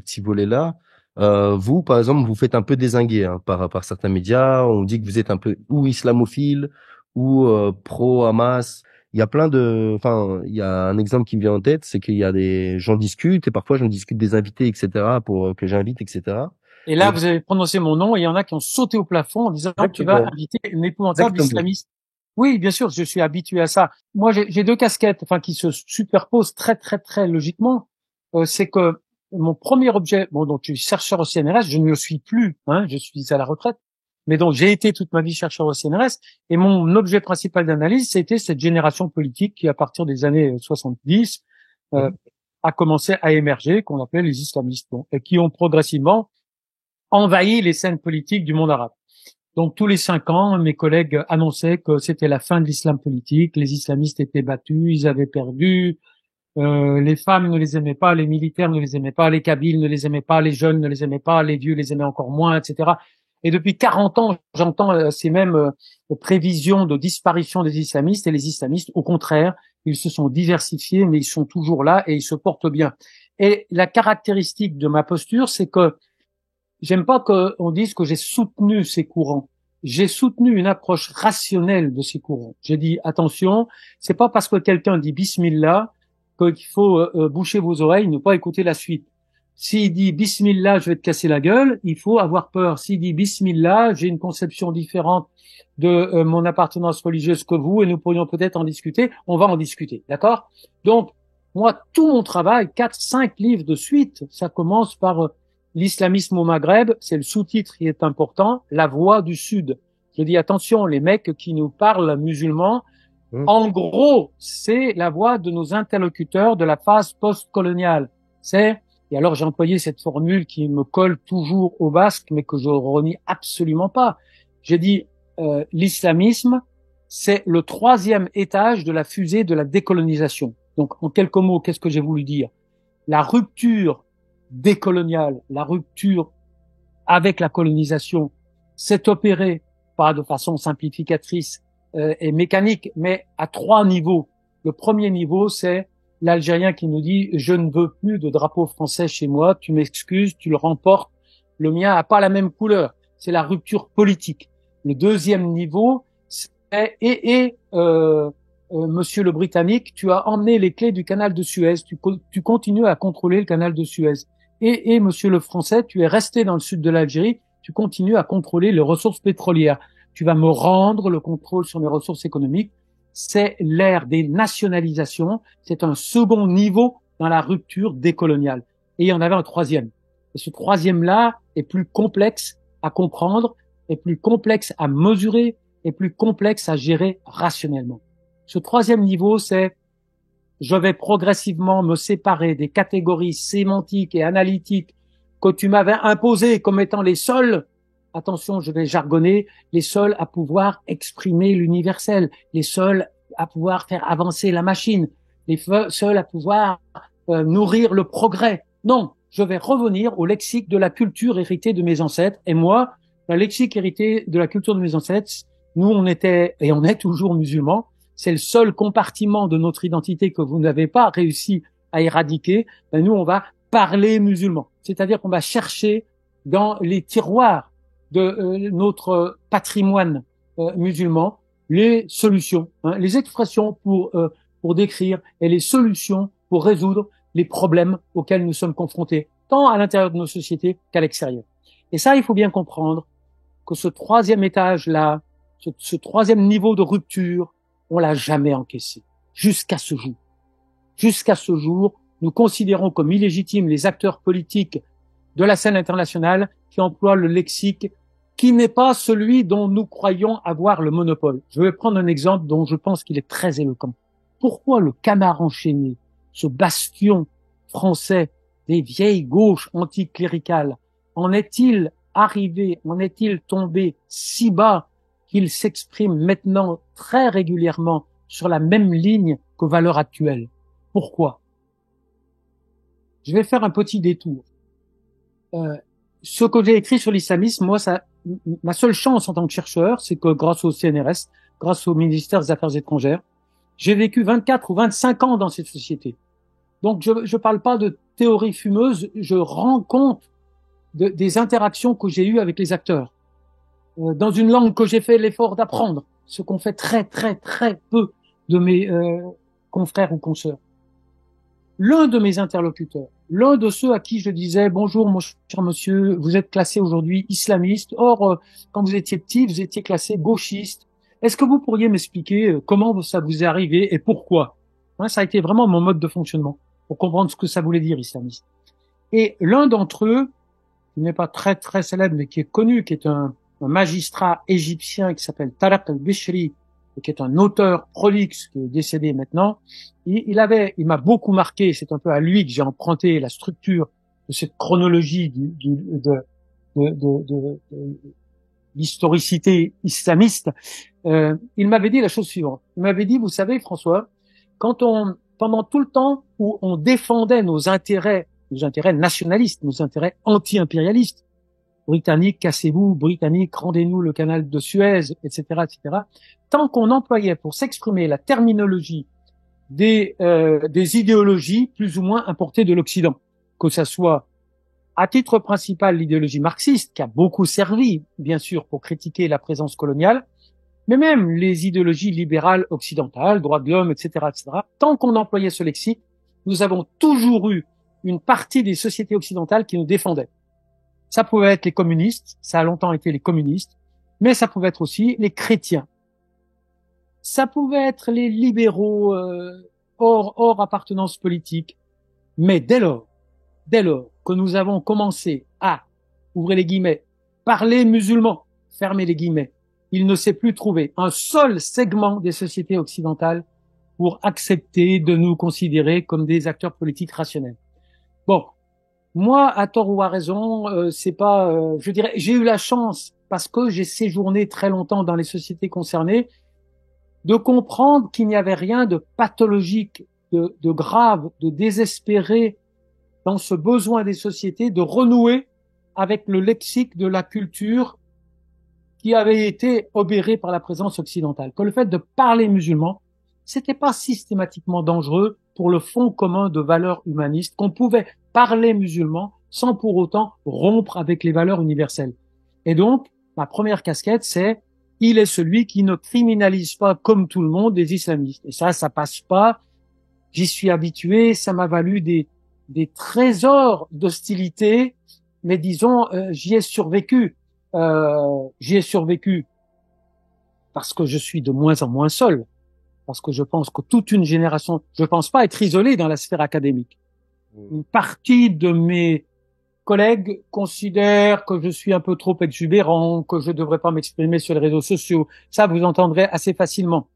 petit volet-là, vous, par exemple, vous faites un peu dézinguer par certains médias. On dit que vous êtes un peu ou islamophile ou pro-Hamas. Il y a il y a un exemple qui me vient en tête, c'est qu'il y a des gens discutent et parfois j'en discute des invités, etc., pour que j'invite, etc. Et là, vous avez prononcé mon nom et il y en a qui ont sauté au plafond en disant tu vas inviter une épouvantable islamiste. Oui, bien sûr, je suis habitué à ça. Moi, j'ai deux casquettes, qui se superposent très, très, très logiquement. C'est que mon premier objet, donc je suis chercheur au CNRS, je ne le suis plus, je suis à la retraite. Mais donc, j'ai été toute ma vie chercheur au CNRS et mon objet principal d'analyse, c'était cette génération politique qui, à partir des années 70, a commencé à émerger, qu'on appelait les islamistes, et qui ont progressivement envahi les scènes politiques du monde arabe. Donc, tous les 5 ans, mes collègues annonçaient que c'était la fin de l'islam politique, les islamistes étaient battus, ils avaient perdu, les femmes ne les aimaient pas, les militaires ne les aimaient pas, les Kabyles ne les aimaient pas, les jeunes ne les aimaient pas, les vieux les aimaient encore moins, etc. Et depuis 40 ans, j'entends ces mêmes prévisions de disparition des islamistes, et les islamistes, au contraire, ils se sont diversifiés, mais ils sont toujours là et ils se portent bien. Et la caractéristique de ma posture, c'est que j'aime pas qu'on dise que j'ai soutenu ces courants. J'ai soutenu une approche rationnelle de ces courants. J'ai dit, attention, c'est pas parce que quelqu'un dit Bismillah qu'il faut boucher vos oreilles, ne pas écouter la suite. S'il dit Bismillah, je vais te casser la gueule, il faut avoir peur. S'il dit Bismillah, j'ai une conception différente de mon appartenance religieuse que vous et nous pourrions peut-être en discuter, on va en discuter, d'accord? Donc, moi, tout mon travail, 4-5 livres de suite, ça commence par l'islamisme au Maghreb, c'est le sous-titre qui est important, la voix du Sud. Je dis attention, les mecs qui nous parlent musulmans, en gros, c'est la voix de nos interlocuteurs de la phase post-coloniale. Et alors j'ai employé cette formule qui me colle toujours au basque, mais que je renie absolument pas. J'ai dit, l'islamisme, c'est le 3e étage de la fusée de la décolonisation. Donc, en quelques mots, qu'est-ce que j'ai voulu dire? La rupture décoloniale, la rupture avec la colonisation, s'est opérée, pas de façon simplificatrice et mécanique, mais à 3 niveaux. Le premier niveau, c'est l'Algérien qui nous dit « Je ne veux plus de drapeau français chez moi, tu m'excuses, tu le remportes, le mien a pas la même couleur. » C'est la rupture politique. Le deuxième niveau, c'est Monsieur le Britannique, tu as emmené les clés du canal de Suez, tu continues à contrôler le canal de Suez. Et Monsieur le Français, tu es resté dans le sud de l'Algérie, tu continues à contrôler les ressources pétrolières. Tu vas me rendre le contrôle sur mes ressources économiques. C'est l'ère des nationalisations. C'est un second niveau dans la rupture décoloniale. Et il y en avait un troisième. Et ce troisième-là est plus complexe à comprendre, est plus complexe à mesurer, est plus complexe à gérer rationnellement. Ce troisième niveau, c'est je vais progressivement me séparer des catégories sémantiques et analytiques que tu m'avais imposées comme étant les seules, attention, je vais jargonner, les seuls à pouvoir exprimer l'universel, les seuls à pouvoir faire avancer la machine, les seuls à pouvoir nourrir le progrès. Non, je vais revenir au lexique de la culture héritée de mes ancêtres. Et moi, le lexique hérité de la culture de mes ancêtres, nous, on était, et on est toujours musulmans, c'est le seul compartiment de notre identité que vous n'avez pas réussi à éradiquer. Ben nous, on va parler musulman. C'est-à-dire qu'on va chercher dans les tiroirs de notre patrimoine musulman les solutions, les expressions pour décrire et les solutions pour résoudre les problèmes auxquels nous sommes confrontés, tant à l'intérieur de nos sociétés qu'à l'extérieur. Et ça, il faut bien comprendre que ce troisième étage-là, ce troisième niveau de rupture, on l'a jamais encaissé. Jusqu'à ce jour. Jusqu'à ce jour, nous considérons comme illégitimes les acteurs politiques de la scène internationale qui emploient le lexique qui n'est pas celui dont nous croyons avoir le monopole. Je vais prendre un exemple dont je pense qu'il est très éloquent. Pourquoi le Canard enchaîné, ce bastion français des vieilles gauches anticléricales, en est-il arrivé, en est-il tombé si bas qu'il s'exprime maintenant très régulièrement sur la même ligne qu'aux valeurs actuelles? Pourquoi? Je vais faire un petit détour. Ce que j'ai écrit sur l'islamisme, moi, ma seule chance en tant que chercheur, c'est que grâce au CNRS, grâce au ministère des Affaires étrangères, j'ai vécu 24 ou 25 ans dans cette société. Donc, je parle pas de théorie fumeuse, je rends compte des interactions que j'ai eues avec les acteurs. Dans une langue que j'ai fait l'effort d'apprendre, ce qu'ont fait très, très, très peu de mes confrères ou consoeurs. L'un de mes interlocuteurs, l'un de ceux à qui je disais « Bonjour, mon cher monsieur, vous êtes classé aujourd'hui islamiste. Or, quand vous étiez petit, vous étiez classé gauchiste. Est-ce que vous pourriez m'expliquer comment ça vous est arrivé et pourquoi ?» Ça a été vraiment mon mode de fonctionnement pour comprendre ce que ça voulait dire islamiste. Et l'un d'entre eux, qui n'est pas très, très célèbre, mais qui est connu, qui est un magistrat égyptien qui s'appelle Tarek al-Bishri, qui est un auteur prolixe, qui est décédé maintenant, il m'a beaucoup marqué, c'est un peu à lui que j'ai emprunté la structure de cette chronologie de l'historicité islamiste. Il m'avait dit la chose suivante. Il m'avait dit, vous savez, François, pendant tout le temps où on défendait nos intérêts nationalistes, nos intérêts anti-impérialistes, Britanniques, cassez-vous, Britanniques, rendez-nous le canal de Suez, etc., etc. Tant qu'on employait pour s'exprimer la terminologie des idéologies plus ou moins importées de l'Occident, que ça soit à titre principal l'idéologie marxiste, qui a beaucoup servi, bien sûr, pour critiquer la présence coloniale, mais même les idéologies libérales occidentales, droits de l'homme, etc., etc. Tant qu'on employait ce lexique, nous avons toujours eu une partie des sociétés occidentales qui nous défendaient. Ça pouvait être les communistes, ça a longtemps été les communistes, mais ça pouvait être aussi les chrétiens. Ça pouvait être les libéraux hors appartenance politique. Mais dès lors que nous avons commencé à, ouvrez les guillemets, parler musulman, fermez les guillemets, il ne s'est plus trouvé un seul segment des sociétés occidentales pour accepter de nous considérer comme des acteurs politiques rationnels. Bon, moi, à tort ou à raison, c'est pas, je dirais, j'ai eu la chance parce que j'ai séjourné très longtemps dans les sociétés concernées de comprendre qu'il n'y avait rien de pathologique, de grave, de désespéré dans ce besoin des sociétés de renouer avec le lexique de la culture qui avait été obéré par la présence occidentale. Que le fait de parler musulman, c'était pas systématiquement dangereux pour le fond commun de valeurs humanistes, qu'on pouvait parler musulman sans pour autant rompre avec les valeurs universelles. Et donc, ma première casquette, c'est il est celui qui ne criminalise pas comme tout le monde des islamistes. Et ça passe pas. J'y suis habitué, ça m'a valu des trésors d'hostilité, mais disons, j'y ai survécu. J'y ai survécu parce que je suis de moins en moins seul, parce que je pense que toute une génération, je pense pas être isolé dans la sphère académique. Une partie de mes collègues considèrent que je suis un peu trop exubérant, que je devrais pas m'exprimer sur les réseaux sociaux. Ça, vous entendrez assez facilement.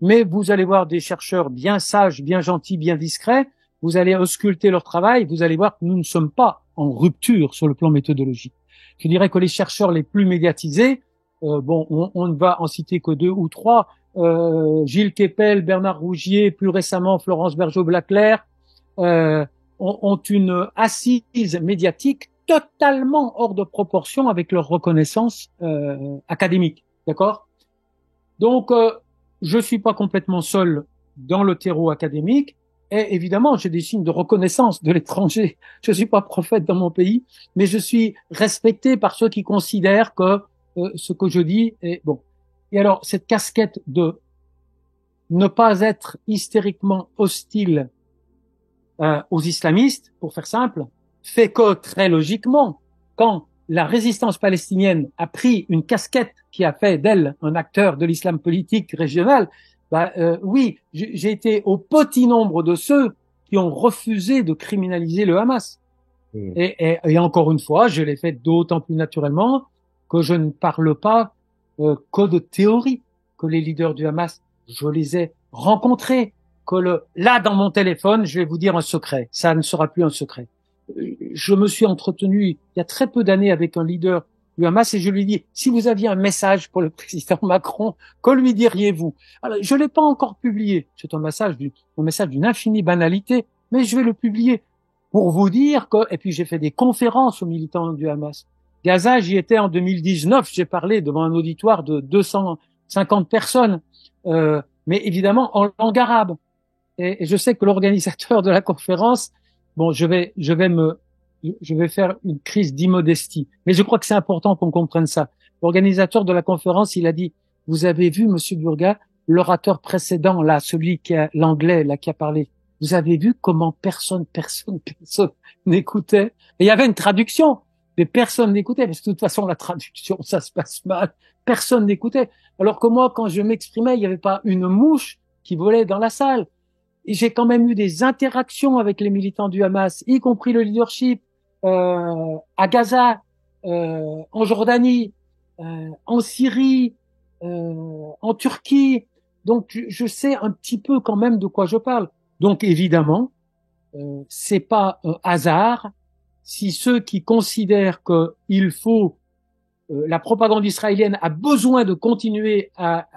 Mais vous allez voir des chercheurs bien sages, bien gentils, bien discrets, vous allez ausculter leur travail, vous allez voir que nous ne sommes pas en rupture sur le plan méthodologique. Je dirais que les chercheurs les plus médiatisés, on ne va en citer que 2 ou 3, Gilles Kepel, Bernard Rougier, plus récemment Florence Bergeau-Blaclair, ont une assise médiatique totalement hors de proportion avec leur reconnaissance académique, d'accord? Donc, je suis pas complètement seul dans le terreau académique, et évidemment, j'ai des signes de reconnaissance de l'étranger. Je suis pas prophète dans mon pays, mais je suis respecté par ceux qui considèrent que ce que je dis est bon. Et alors, cette casquette de ne pas être hystériquement hostile aux islamistes, pour faire simple, fait que très logiquement, quand la résistance palestinienne a pris une casquette qui a fait d'elle un acteur de l'islam politique régional, oui, j'ai été au petit nombre de ceux qui ont refusé de criminaliser le Hamas. Et encore une fois, je l'ai fait d'autant plus naturellement que je ne parle pas que de théorie, que les leaders du Hamas, je les ai rencontrés, là, dans mon téléphone, je vais vous dire un secret. Ça ne sera plus un secret. Je me suis entretenu il y a très peu d'années avec un leader du Hamas et je lui dis, si vous aviez un message pour le président Macron, que lui diriez-vous? Alors, je l'ai pas encore publié. C'est un message d'une infinie banalité, mais je vais le publier pour vous dire que, et puis j'ai fait des conférences aux militants du Hamas. Gaza, j'y étais en 2019, j'ai parlé devant un auditoire de 250 personnes, mais évidemment en langue arabe. Et je sais que l'organisateur de la conférence, bon, je vais faire une crise d'immodestie. Mais je crois que c'est important qu'on comprenne ça. L'organisateur de la conférence, il a dit, vous avez vu, Monsieur Burga, l'orateur précédent, là, celui qui a l'anglais, là, qui a parlé. Vous avez vu comment personne n'écoutait. Et il y avait une traduction, mais personne n'écoutait, parce que de toute façon, la traduction, ça se passe mal. Personne n'écoutait. Alors que moi, quand je m'exprimais, il n'y avait pas une mouche qui volait dans la salle. Et j'ai quand même eu des interactions avec les militants du Hamas, y compris le leadership, à Gaza, en Jordanie, en Syrie, en Turquie. Donc, je sais un petit peu quand même de quoi je parle. Donc, évidemment, c'est pas un hasard si ceux qui considèrent qu'il faut la propagande israélienne a besoin de continuer à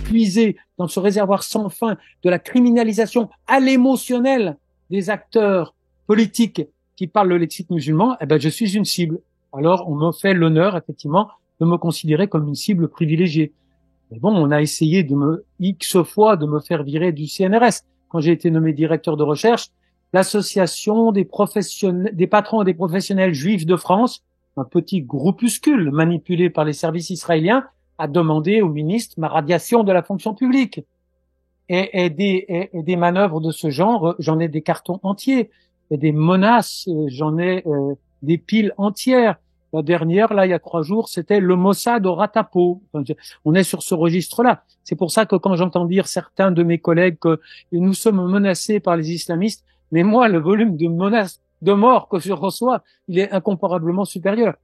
puiser dans ce réservoir sans fin de la criminalisation à l'émotionnel des acteurs politiques qui parlent le lexique musulman, eh ben, je suis une cible. Alors, on me fait l'honneur, effectivement, de me considérer comme une cible privilégiée. Mais bon, on a essayé X fois de me faire virer du CNRS. Quand j'ai été nommé directeur de recherche, l'association des patrons et des professionnels juifs de France, un petit groupuscule manipulé par les services israéliens, a demandé au ministre ma radiation de la fonction publique. et des manœuvres de ce genre, j'en ai des cartons entiers. Et des menaces, j'en ai des piles entières. La dernière, là, il y a 3 jours, c'était le Mossad au Ratapo. Enfin, on est sur ce registre-là. C'est pour ça que quand j'entends dire certains de mes collègues que nous sommes menacés par les islamistes, mais moi, le volume de menaces de mort que je reçois, il est incomparablement supérieur.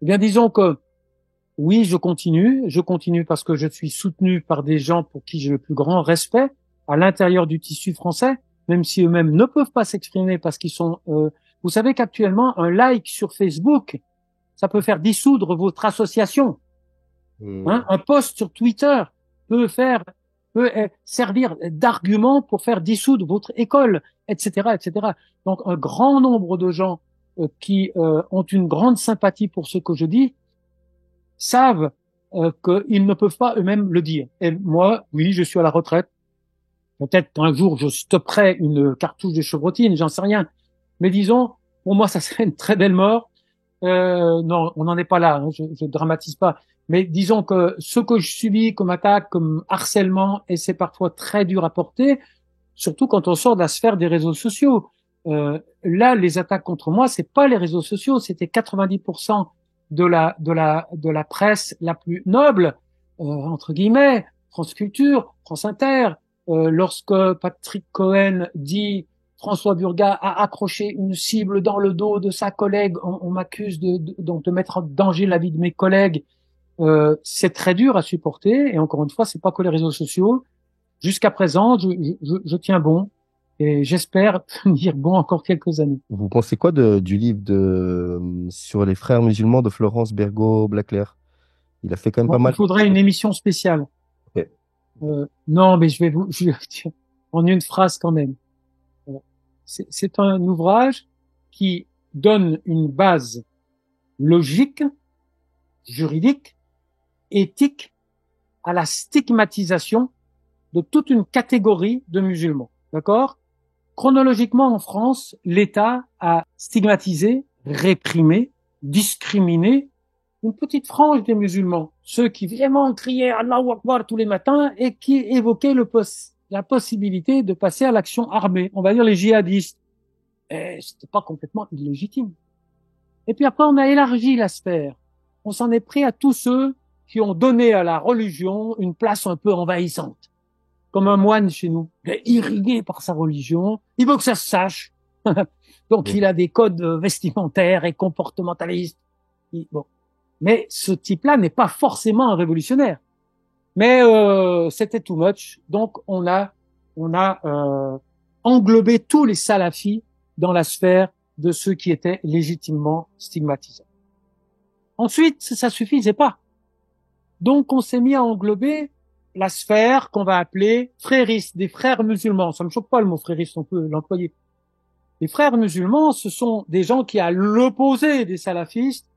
Eh bien, disons que oui, je continue parce que je suis soutenu par des gens pour qui j'ai le plus grand respect à l'intérieur du tissu français, même si eux-mêmes ne peuvent pas s'exprimer parce qu'ils sont... vous savez qu'actuellement, un like sur Facebook, ça peut faire dissoudre votre association. Hein, un post sur Twitter peut servir d'argument pour faire dissoudre votre école, etc., etc. Donc, un grand nombre de gens qui ont une grande sympathie pour ce que je dis savent qu'ils ne peuvent pas eux-mêmes le dire. Et moi, oui, je suis à la retraite. Peut-être qu'un jour, je stopperai une cartouche de chevrotine, j'en sais rien. Mais disons, pour moi, ça serait une très belle mort. Non, on n'en est pas là, hein, je dramatise pas. Mais disons que ce que je subis comme attaque, comme harcèlement, et c'est parfois très dur à porter, surtout quand on sort de la sphère des réseaux sociaux. Là, les attaques contre moi, c'est pas les réseaux sociaux, c'était 90% de la presse la plus noble, entre guillemets, France Culture, France Inter. Lorsque Patrick Cohen dit François Burga a accroché une cible dans le dos de sa collègue, on m'accuse de mettre en danger la vie de mes collègues. C'est très dur à supporter. Et encore une fois, c'est pas que les réseaux sociaux. Jusqu'à présent, je tiens bon et j'espère tenir bon encore quelques années. Vous pensez quoi du livre sur les frères musulmans de Florence Bergot-Blaclair? Il a fait quand même pas Bon, il mal. faudrait une émission spéciale. Ok. Non, mais je vais vous dire en une phrase quand même. C'est un ouvrage qui donne une base logique, juridique, éthique à la stigmatisation de toute une catégorie de musulmans. D'accord? Chronologiquement, en France, l'État a stigmatisé, réprimé, discriminé une petite frange des musulmans, ceux qui vraiment criaient Allahu Akbar tous les matins et qui évoquaient la possibilité de passer à l'action armée. On va dire les djihadistes. Et c'était pas complètement illégitime. Et puis après, on a élargi la sphère. On s'en est pris à tous ceux qui ont donné à la religion une place un peu envahissante. Comme un moine chez nous. Il est irrigué par sa religion. Il veut que ça se sache. Donc, il a des codes vestimentaires et comportementalistes. Bon. Mais ce type-là n'est pas forcément un révolutionnaire. Mais c'était too much. Donc, on a englobé tous les salafis dans la sphère de ceux qui étaient légitimement stigmatisés. Ensuite, ça suffisait pas. Donc, on s'est mis à englober la sphère qu'on va appeler fréristes, des frères musulmans. Ça me choque pas le mot frériste, on peut l'employer. Les frères musulmans, ce sont des gens qui, à l'opposé des salafistes,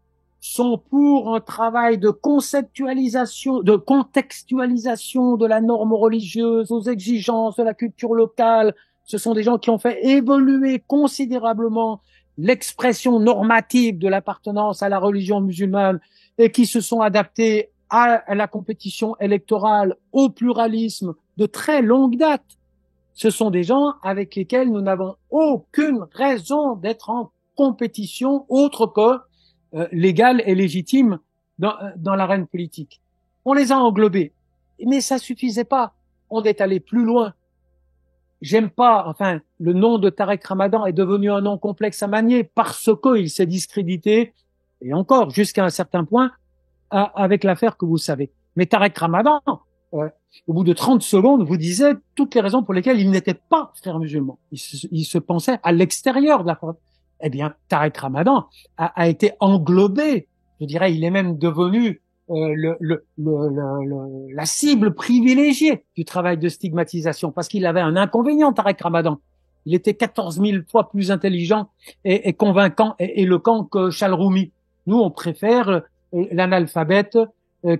sont pour un travail de conceptualisation, de contextualisation de la norme religieuse aux exigences de la culture locale. Ce sont des gens qui ont fait évoluer considérablement l'expression normative de l'appartenance à la religion musulmane et qui se sont adaptés à la compétition électorale, au pluralisme de très longue date. Ce sont des gens avec lesquels nous n'avons aucune raison d'être en compétition autre que légale et légitime dans l'arène politique. On les a englobés, mais ça suffisait pas. On est allé plus loin. J'aime pas, enfin, le nom de Tarek Ramadan est devenu un nom complexe à manier parce qu'il s'est discrédité, et encore jusqu'à un certain point, avec l'affaire que vous savez. Mais Tarek Ramadan, au bout de 30 secondes, vous disait toutes les raisons pour lesquelles il n'était pas frère musulman. Il se pensait à l'extérieur de la France. Eh bien, Tarek Ramadan a été englobé. Je dirais, il est même devenu la cible privilégiée du travail de stigmatisation parce qu'il avait un inconvénient, Tarek Ramadan. Il était 14 000 fois plus intelligent et convaincant et éloquent que Chalroumi. Nous, on préfère l'analphabète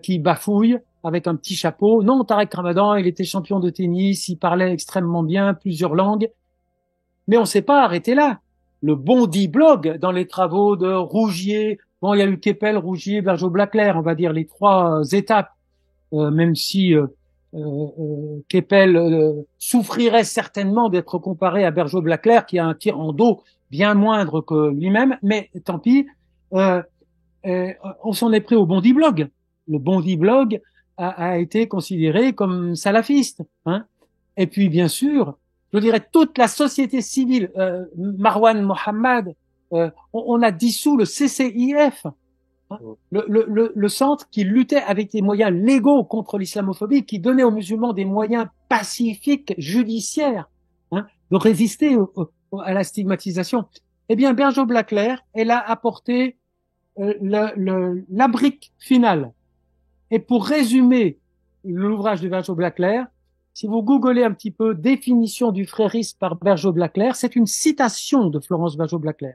qui bafouille avec un petit chapeau. Non, Tarek Ramadan, il était champion de tennis, il parlait extrêmement bien plusieurs langues. Mais on ne s'est pas arrêté là. Le Bondi blog, dans les travaux de Rougier, bon, il y a eu Keppel, Rougier, Bergeau-Blaclair, on va dire les trois étapes, même si Keppel souffrirait certainement d'être comparé à Bergeau-Blaclair, qui a un tir en dos bien moindre que lui-même, mais tant pis. Euh, on s'en est pris au Bondi Blog. Le Bondi Blog a été considéré comme salafiste. Hein. Et puis, bien sûr, je dirais toute la société civile, Marwan Mohammad, on a dissous le CCIF, hein, le centre qui luttait avec des moyens légaux contre l'islamophobie, qui donnait aux musulmans des moyens pacifiques, judiciaires, hein, de résister à la stigmatisation. Eh bien, Bergeau-Blaclair, elle a apporté la brique finale. Et pour résumer l'ouvrage de Bergeau-Blaclair, si vous googlez un petit peu définition du frérisme par Bergeau-Blaclair, c'est une citation de Florence Bergeau-Blaclair.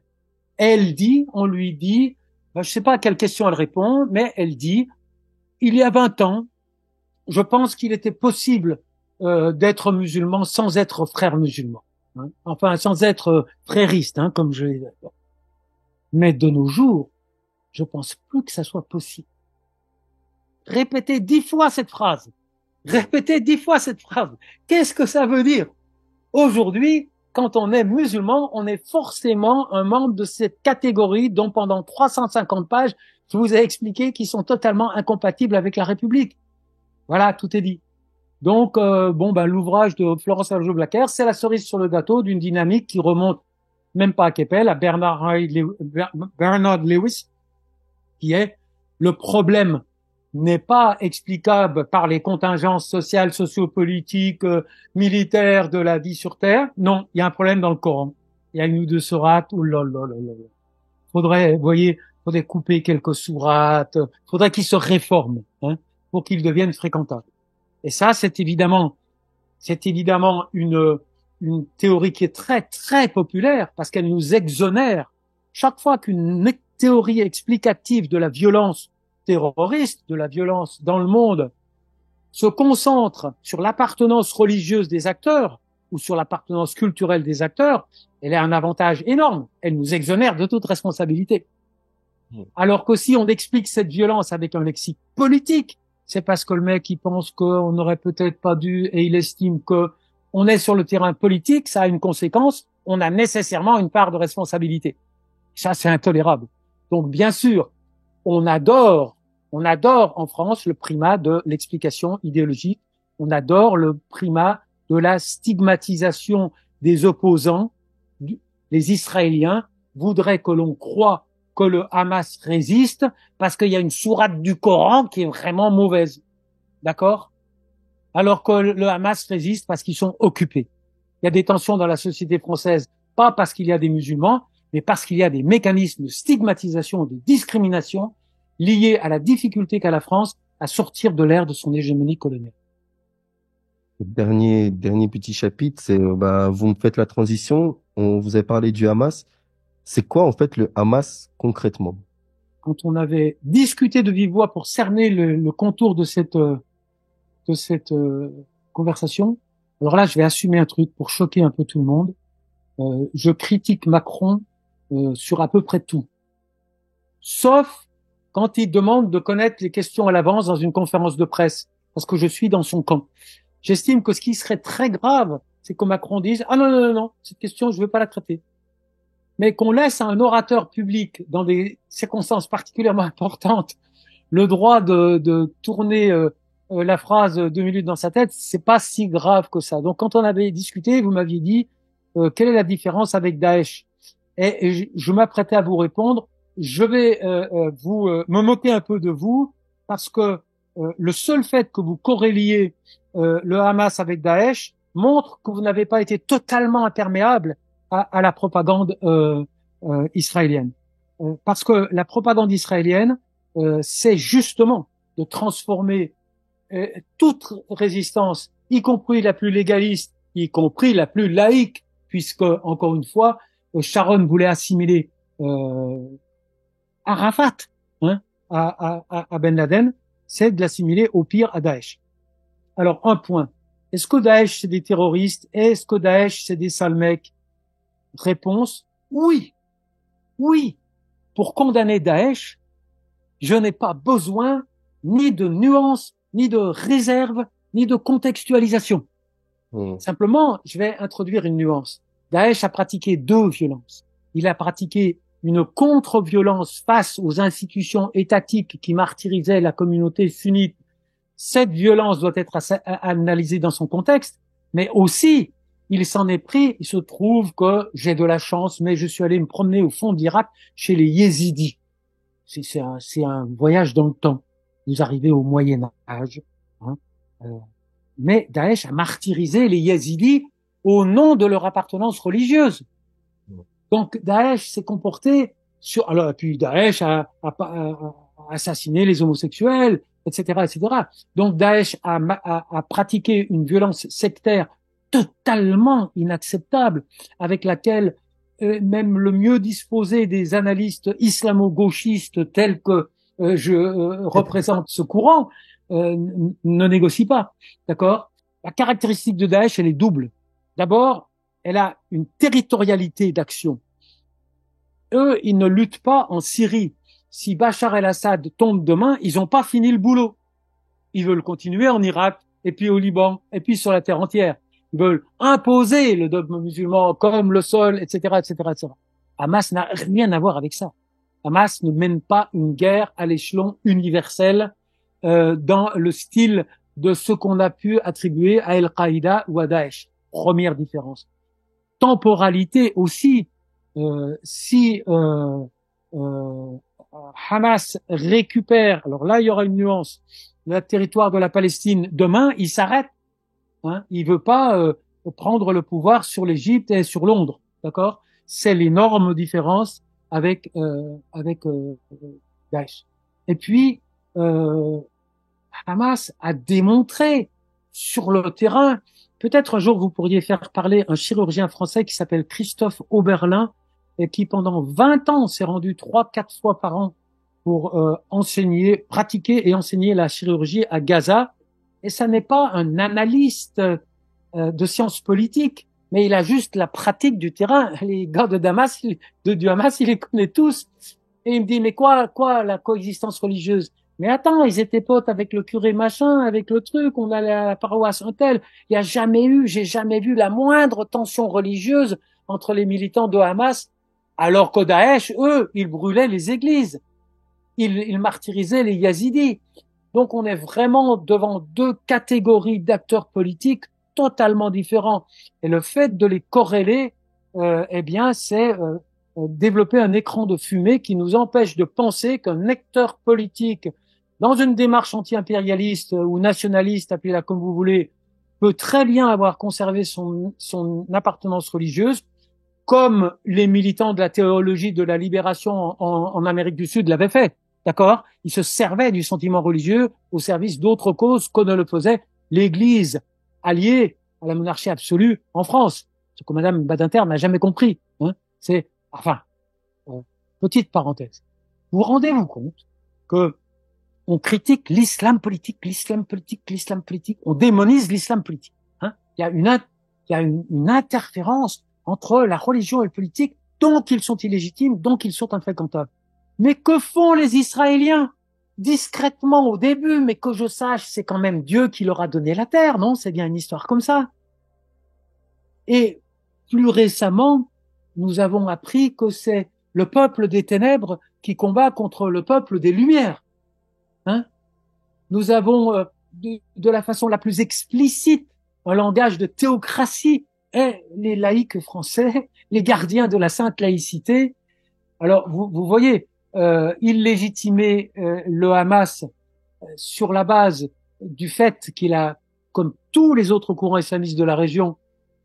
Elle dit, on lui dit, je ne sais pas à quelle question elle répond, mais elle dit, il y a 20 ans, je pense qu'il était possible d'être musulman sans être frère musulman. Hein, enfin, sans être frériste, hein, comme je l'ai dit. Mais de nos jours, je pense plus que ça soit possible. Répétez 10 fois cette phrase. Répétez 10 fois cette phrase. Qu'est-ce que ça veut dire? Aujourd'hui, quand on est musulman, on est forcément un membre de cette catégorie dont pendant 350 pages, je vous ai expliqué qu'ils sont totalement incompatibles avec la République. Voilà, tout est dit. Donc, l'ouvrage de Florence Bergeau-Blaclair, c'est la cerise sur le gâteau d'une dynamique qui remonte même pas à Keppel, à Bernard Lewis, qui est le problème n'est pas explicable par les contingences sociales, sociopolitiques, militaires de la vie sur Terre. Non, il y a un problème dans le Coran. Il y a une ou deux sourates. Faudrait, vous voyez, faudrait couper quelques sourates. Faudrait qu'ils se réforment, hein, pour qu'ils deviennent fréquentables. Et ça, c'est évidemment une théorie qui est très, très populaire parce qu'elle nous exonère. Chaque fois qu'une théorie explicative de la violence terroriste, de la violence dans le monde, se concentre sur l'appartenance religieuse des acteurs ou sur l'appartenance culturelle des acteurs, elle a un avantage énorme. Elle nous exonère de toute responsabilité. Alors que si on explique cette violence avec un lexique politique, c'est parce que le mec, il pense qu'on n'aurait peut-être pas dû et il estime que on est sur le terrain politique, ça a une conséquence, on a nécessairement une part de responsabilité. Ça, c'est intolérable. Donc, bien sûr, on adore en France le primat de l'explication idéologique. On adore le primat de la stigmatisation des opposants. Les Israéliens voudraient que l'on croie que le Hamas résiste parce qu'il y a une sourate du Coran qui est vraiment mauvaise. D'accord? Alors que le Hamas résiste parce qu'ils sont occupés. Il y a des tensions dans la société française, pas parce qu'il y a des musulmans, mais parce qu'il y a des mécanismes de stigmatisation, de discrimination liés à la difficulté qu'a la France à sortir de l'ère de son hégémonie coloniale. Dernier petit chapitre, c'est, vous me faites la transition. On vous a parlé du Hamas. C'est quoi, en fait, le Hamas concrètement? Quand on avait discuté de vive voix pour cerner le contour de cette conversation, alors là, je vais assumer un truc pour choquer un peu tout le monde. Je critique Macron sur à peu près tout, sauf quand il demande de connaître les questions à l'avance dans une conférence de presse, parce que je suis dans son camp. J'estime que ce qui serait très grave, c'est que Macron dise « Ah non, cette question, je ne veux pas la traiter ». Mais qu'on laisse à un orateur public, dans des circonstances particulièrement importantes, le droit de tourner la phrase 2 minutes dans sa tête, c'est pas si grave que ça. Donc quand on avait discuté, vous m'aviez dit quelle est la différence avec Daesh, et je m'apprêtais à vous répondre. Je vais me moquer un peu de vous parce que le seul fait que vous corréliez le Hamas avec Daesh montre que vous n'avez pas été totalement imperméable à la propagande israélienne. Parce que la propagande israélienne, c'est justement de transformer toute résistance, y compris la plus légaliste, y compris la plus laïque, puisque, encore une fois, Sharon voulait assimiler Arafat à Ben Laden, c'est de l'assimiler au pire à Daesh. Alors, un point. Est-ce que Daesh, c'est des terroristes? Est-ce que Daesh, c'est des sales mecs? Réponse, oui. Oui. Pour condamner Daesh, je n'ai pas besoin ni de nuances, ni de réserve, ni de contextualisation. Mmh. Simplement, je vais introduire une nuance. Daesh a pratiqué deux violences. Il a pratiqué une contre-violence face aux institutions étatiques qui martyrisaient la communauté sunnite. Cette violence doit être analysée dans son contexte, mais aussi, il s'en est pris, il se trouve que j'ai de la chance, mais je suis allé me promener au fond d'Irak chez les Yézidis. C'est un voyage dans le temps. Vous arrivez au Moyen Âge, hein, mais Daesh a martyrisé les Yézidis au nom de leur appartenance religieuse. Donc Daesh s'est comporté sur, alors puis Daesh a assassiné les homosexuels, etc., etc. Donc Daesh a pratiqué une violence sectaire totalement inacceptable, avec laquelle même le mieux disposé des analystes islamo-gauchistes tels que je représente ce courant ne négocie pas. D'accord? La caractéristique de Daesh, elle est double. D'abord, elle a une territorialité d'action. Eux, ils ne luttent pas en Syrie. Si Bachar el-Assad tombe demain, ils n'ont pas fini le boulot. Ils veulent continuer en Irak, et puis au Liban, et puis sur la terre entière. Ils veulent imposer le dogme musulman comme le sol, etc., etc., etc. Hamas n'a rien à voir avec ça. Hamas ne mène pas une guerre à l'échelon universel dans le style de ce qu'on a pu attribuer à Al-Qaïda ou à Daesh. Première différence. Temporalité aussi. Si Hamas récupère, alors là il y aura une nuance, le territoire de la Palestine demain, il s'arrête. Hein, il veut pas prendre le pouvoir sur l'Égypte et sur Londres, d'accord? C'est l'énorme différence avec Daesh. Et puis Hamas a démontré sur le terrain. Peut-être un jour vous pourriez faire parler un chirurgien français qui s'appelle Christophe Oberlin et qui pendant 20 ans s'est rendu 3-4 fois par an pour enseigner, pratiquer et enseigner la chirurgie à Gaza. Et ça n'est pas un analyste de sciences politiques, mais il a juste la pratique du terrain. Les gars de Damas, du Hamas, il les connaît tous. Et il me dit, mais quoi la coexistence religieuse? Mais attends, ils étaient potes avec le curé machin, avec le truc, on allait à la paroisse un tel. J'ai jamais vu la moindre tension religieuse entre les militants de Hamas, alors qu'au Daesh, eux, ils brûlaient les églises. Ils martyrisaient les Yazidis. Donc on est vraiment devant deux catégories d'acteurs politiques totalement différents. Et le fait de les corréler, eh bien, c'est développer un écran de fumée qui nous empêche de penser qu'un acteur politique, dans une démarche anti-impérialiste ou nationaliste, appelez-la comme vous voulez, peut très bien avoir conservé son appartenance religieuse, comme les militants de la théologie de la libération en Amérique du Sud l'avaient fait. D'accord? Ils se servaient du sentiment religieux au service d'autres causes que ne le faisait l'Église alliée à la monarchie absolue en France. Ce que Madame Badinter n'a jamais compris. Hein. C'est, enfin, petite parenthèse. Vous rendez-vous compte que on critique l'islam politique, on démonise l'islam politique. Hein. Il y a une interférence entre la religion et le politique, donc ils sont illégitimes, donc ils sont infréquentables. Mais que font les Israéliens? Discrètement au début, mais que je sache, c'est quand même Dieu qui leur a donné la terre, non? C'est bien une histoire comme ça. Et plus récemment, nous avons appris que c'est le peuple des ténèbres qui combat contre le peuple des lumières. Hein? Nous avons, de la façon la plus explicite, un langage de théocratie, et les laïcs français, les gardiens de la sainte laïcité. Alors, vous voyez, illégitimer le Hamas sur la base du fait qu'il a, comme tous les autres courants islamistes de la région,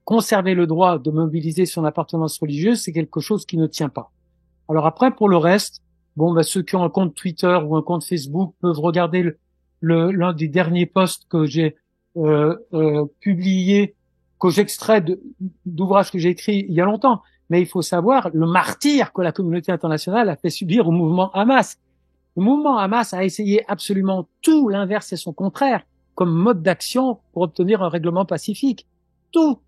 conservé le droit de mobiliser son appartenance religieuse, c'est quelque chose qui ne tient pas. Alors après, pour le reste, bon, bah, ceux qui ont un compte Twitter ou un compte Facebook peuvent regarder l'un des derniers posts que j'ai publié, que j'extrais d'ouvrages que j'ai écrits il y a longtemps. Mais il faut savoir le martyre que la communauté internationale a fait subir au mouvement Hamas. Le mouvement Hamas a essayé absolument tout, l'inverse et son contraire, comme mode d'action pour obtenir un règlement pacifique. Tout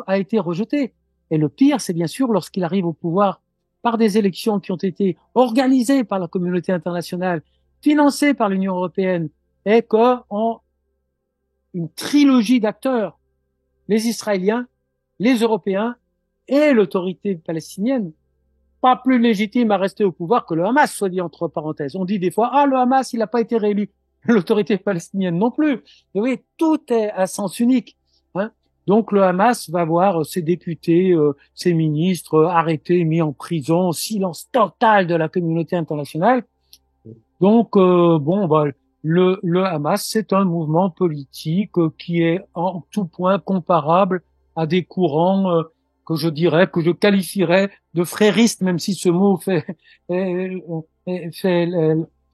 a été rejeté. Et le pire, c'est bien sûr lorsqu'il arrive au pouvoir par des élections qui ont été organisées par la communauté internationale, financées par l'Union européenne, et qu'on une trilogie d'acteurs, les Israéliens, les Européens et l'autorité palestinienne, pas plus légitime à rester au pouvoir que le Hamas, soit dit entre parenthèses. On dit des fois, ah, le Hamas, il n'a pas été réélu. L'autorité palestinienne non plus. Et oui, tout est à sens unique. Hein. Donc le Hamas va voir ses députés, ses ministres arrêtés, mis en prison, silence total de la communauté internationale. Donc le Hamas, c'est un mouvement politique qui est en tout point comparable à des courants que je qualifierais de fréristes, même si ce mot fait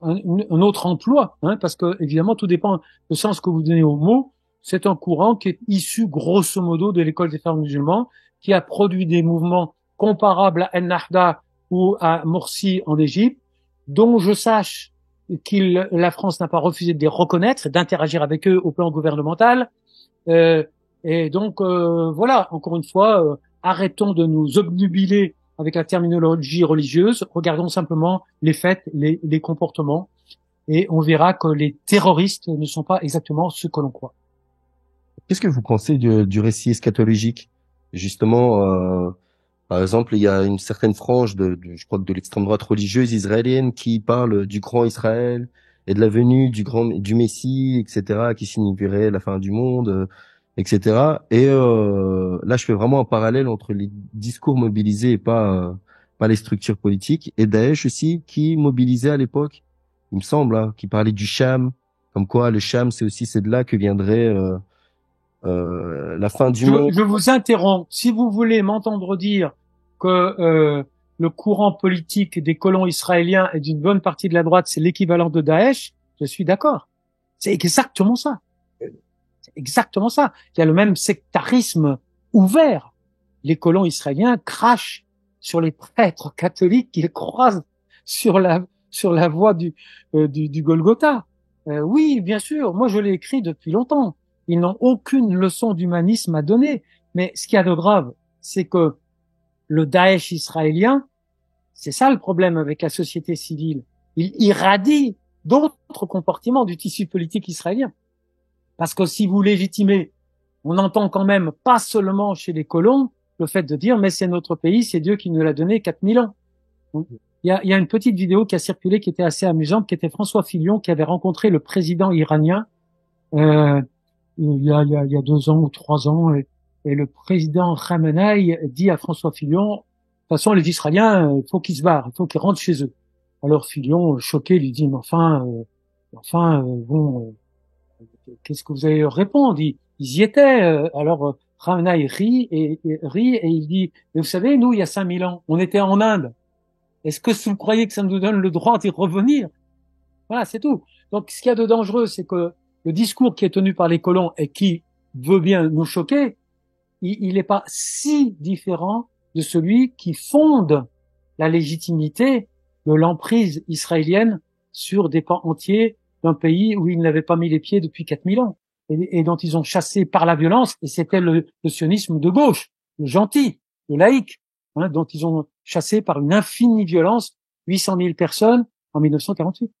un autre emploi, hein, parce que évidemment tout dépend du sens que vous donnez au mot. C'est un courant qui est issu grosso modo de l'école des frères musulmans, qui a produit des mouvements comparables à Ennahda ou à Morsi en Égypte, dont je sache la France n'a pas refusé de les reconnaître et d'interagir avec eux au plan gouvernemental. Et donc voilà, encore une fois, arrêtons de nous obnubiler avec la terminologie religieuse, regardons simplement les faits, les comportements, et on verra que les terroristes ne sont pas exactement ce que l'on croit. Qu'est-ce que vous pensez du récit eschatologique? Justement, par exemple, il y a une certaine frange je crois, de l'extrême droite religieuse israélienne qui parle du grand Israël et de la venue du Messie, etc., qui signifierait la fin du monde, etc. Et là, je fais vraiment un parallèle entre les discours mobilisés et pas les structures politiques, et Daesh aussi, qui mobilisait à l'époque, il me semble, hein, qui parlait du Sham, comme quoi le Sham, c'est de là que viendrait la fin du monde. Je vous interromps. Si vous voulez m'entendre dire que le courant politique des colons israéliens et d'une bonne partie de la droite, c'est l'équivalent de Daesh, je suis d'accord. C'est exactement ça. C'est exactement ça. Il y a le même sectarisme ouvert. Les colons israéliens crachent sur les prêtres catholiques qu'ils croisent sur la voie du Golgotha. Oui, bien sûr. Moi, je l'ai écrit depuis longtemps. Ils n'ont aucune leçon d'humanisme à donner. Mais ce qu'il y a de grave, c'est que le Daesh israélien, c'est ça le problème avec la société civile. Il irradie d'autres comportements du tissu politique israélien. Parce que si vous légitimez, on entend quand même pas seulement chez les colons le fait de dire mais c'est notre pays, c'est Dieu qui nous l'a donné 4000 ans. Il y a une petite vidéo qui a circulé qui était assez amusante, qui était François Fillon qui avait rencontré le président iranien il y a 2 ans ou 3 ans et le président Khamenei dit à François Fillon, de toute façon les Israéliens, il faut qu'ils se barrent, il faut qu'ils rentrent chez eux. Alors Fillon, choqué, lui dit mais bon, qu'est-ce que vous allez leur répondre? Ils y étaient. Alors Khamenei rit et il dit mais vous savez, nous il y a 5000 ans, on était en Inde. Est-ce que vous croyez que ça nous donne le droit d'y revenir? Voilà, c'est tout. Donc ce qu'il y a de dangereux, c'est que le discours qui est tenu par les colons et qui veut bien nous choquer, il n'est pas si différent de celui qui fonde la légitimité de l'emprise israélienne sur des pans entiers d'un pays où ils n'avaient pas mis les pieds depuis 4000 ans et dont ils ont chassé par la violence, et c'était le sionisme de gauche, le gentil, le laïque, hein, dont ils ont chassé par une infinie violence 800 000 personnes en 1948.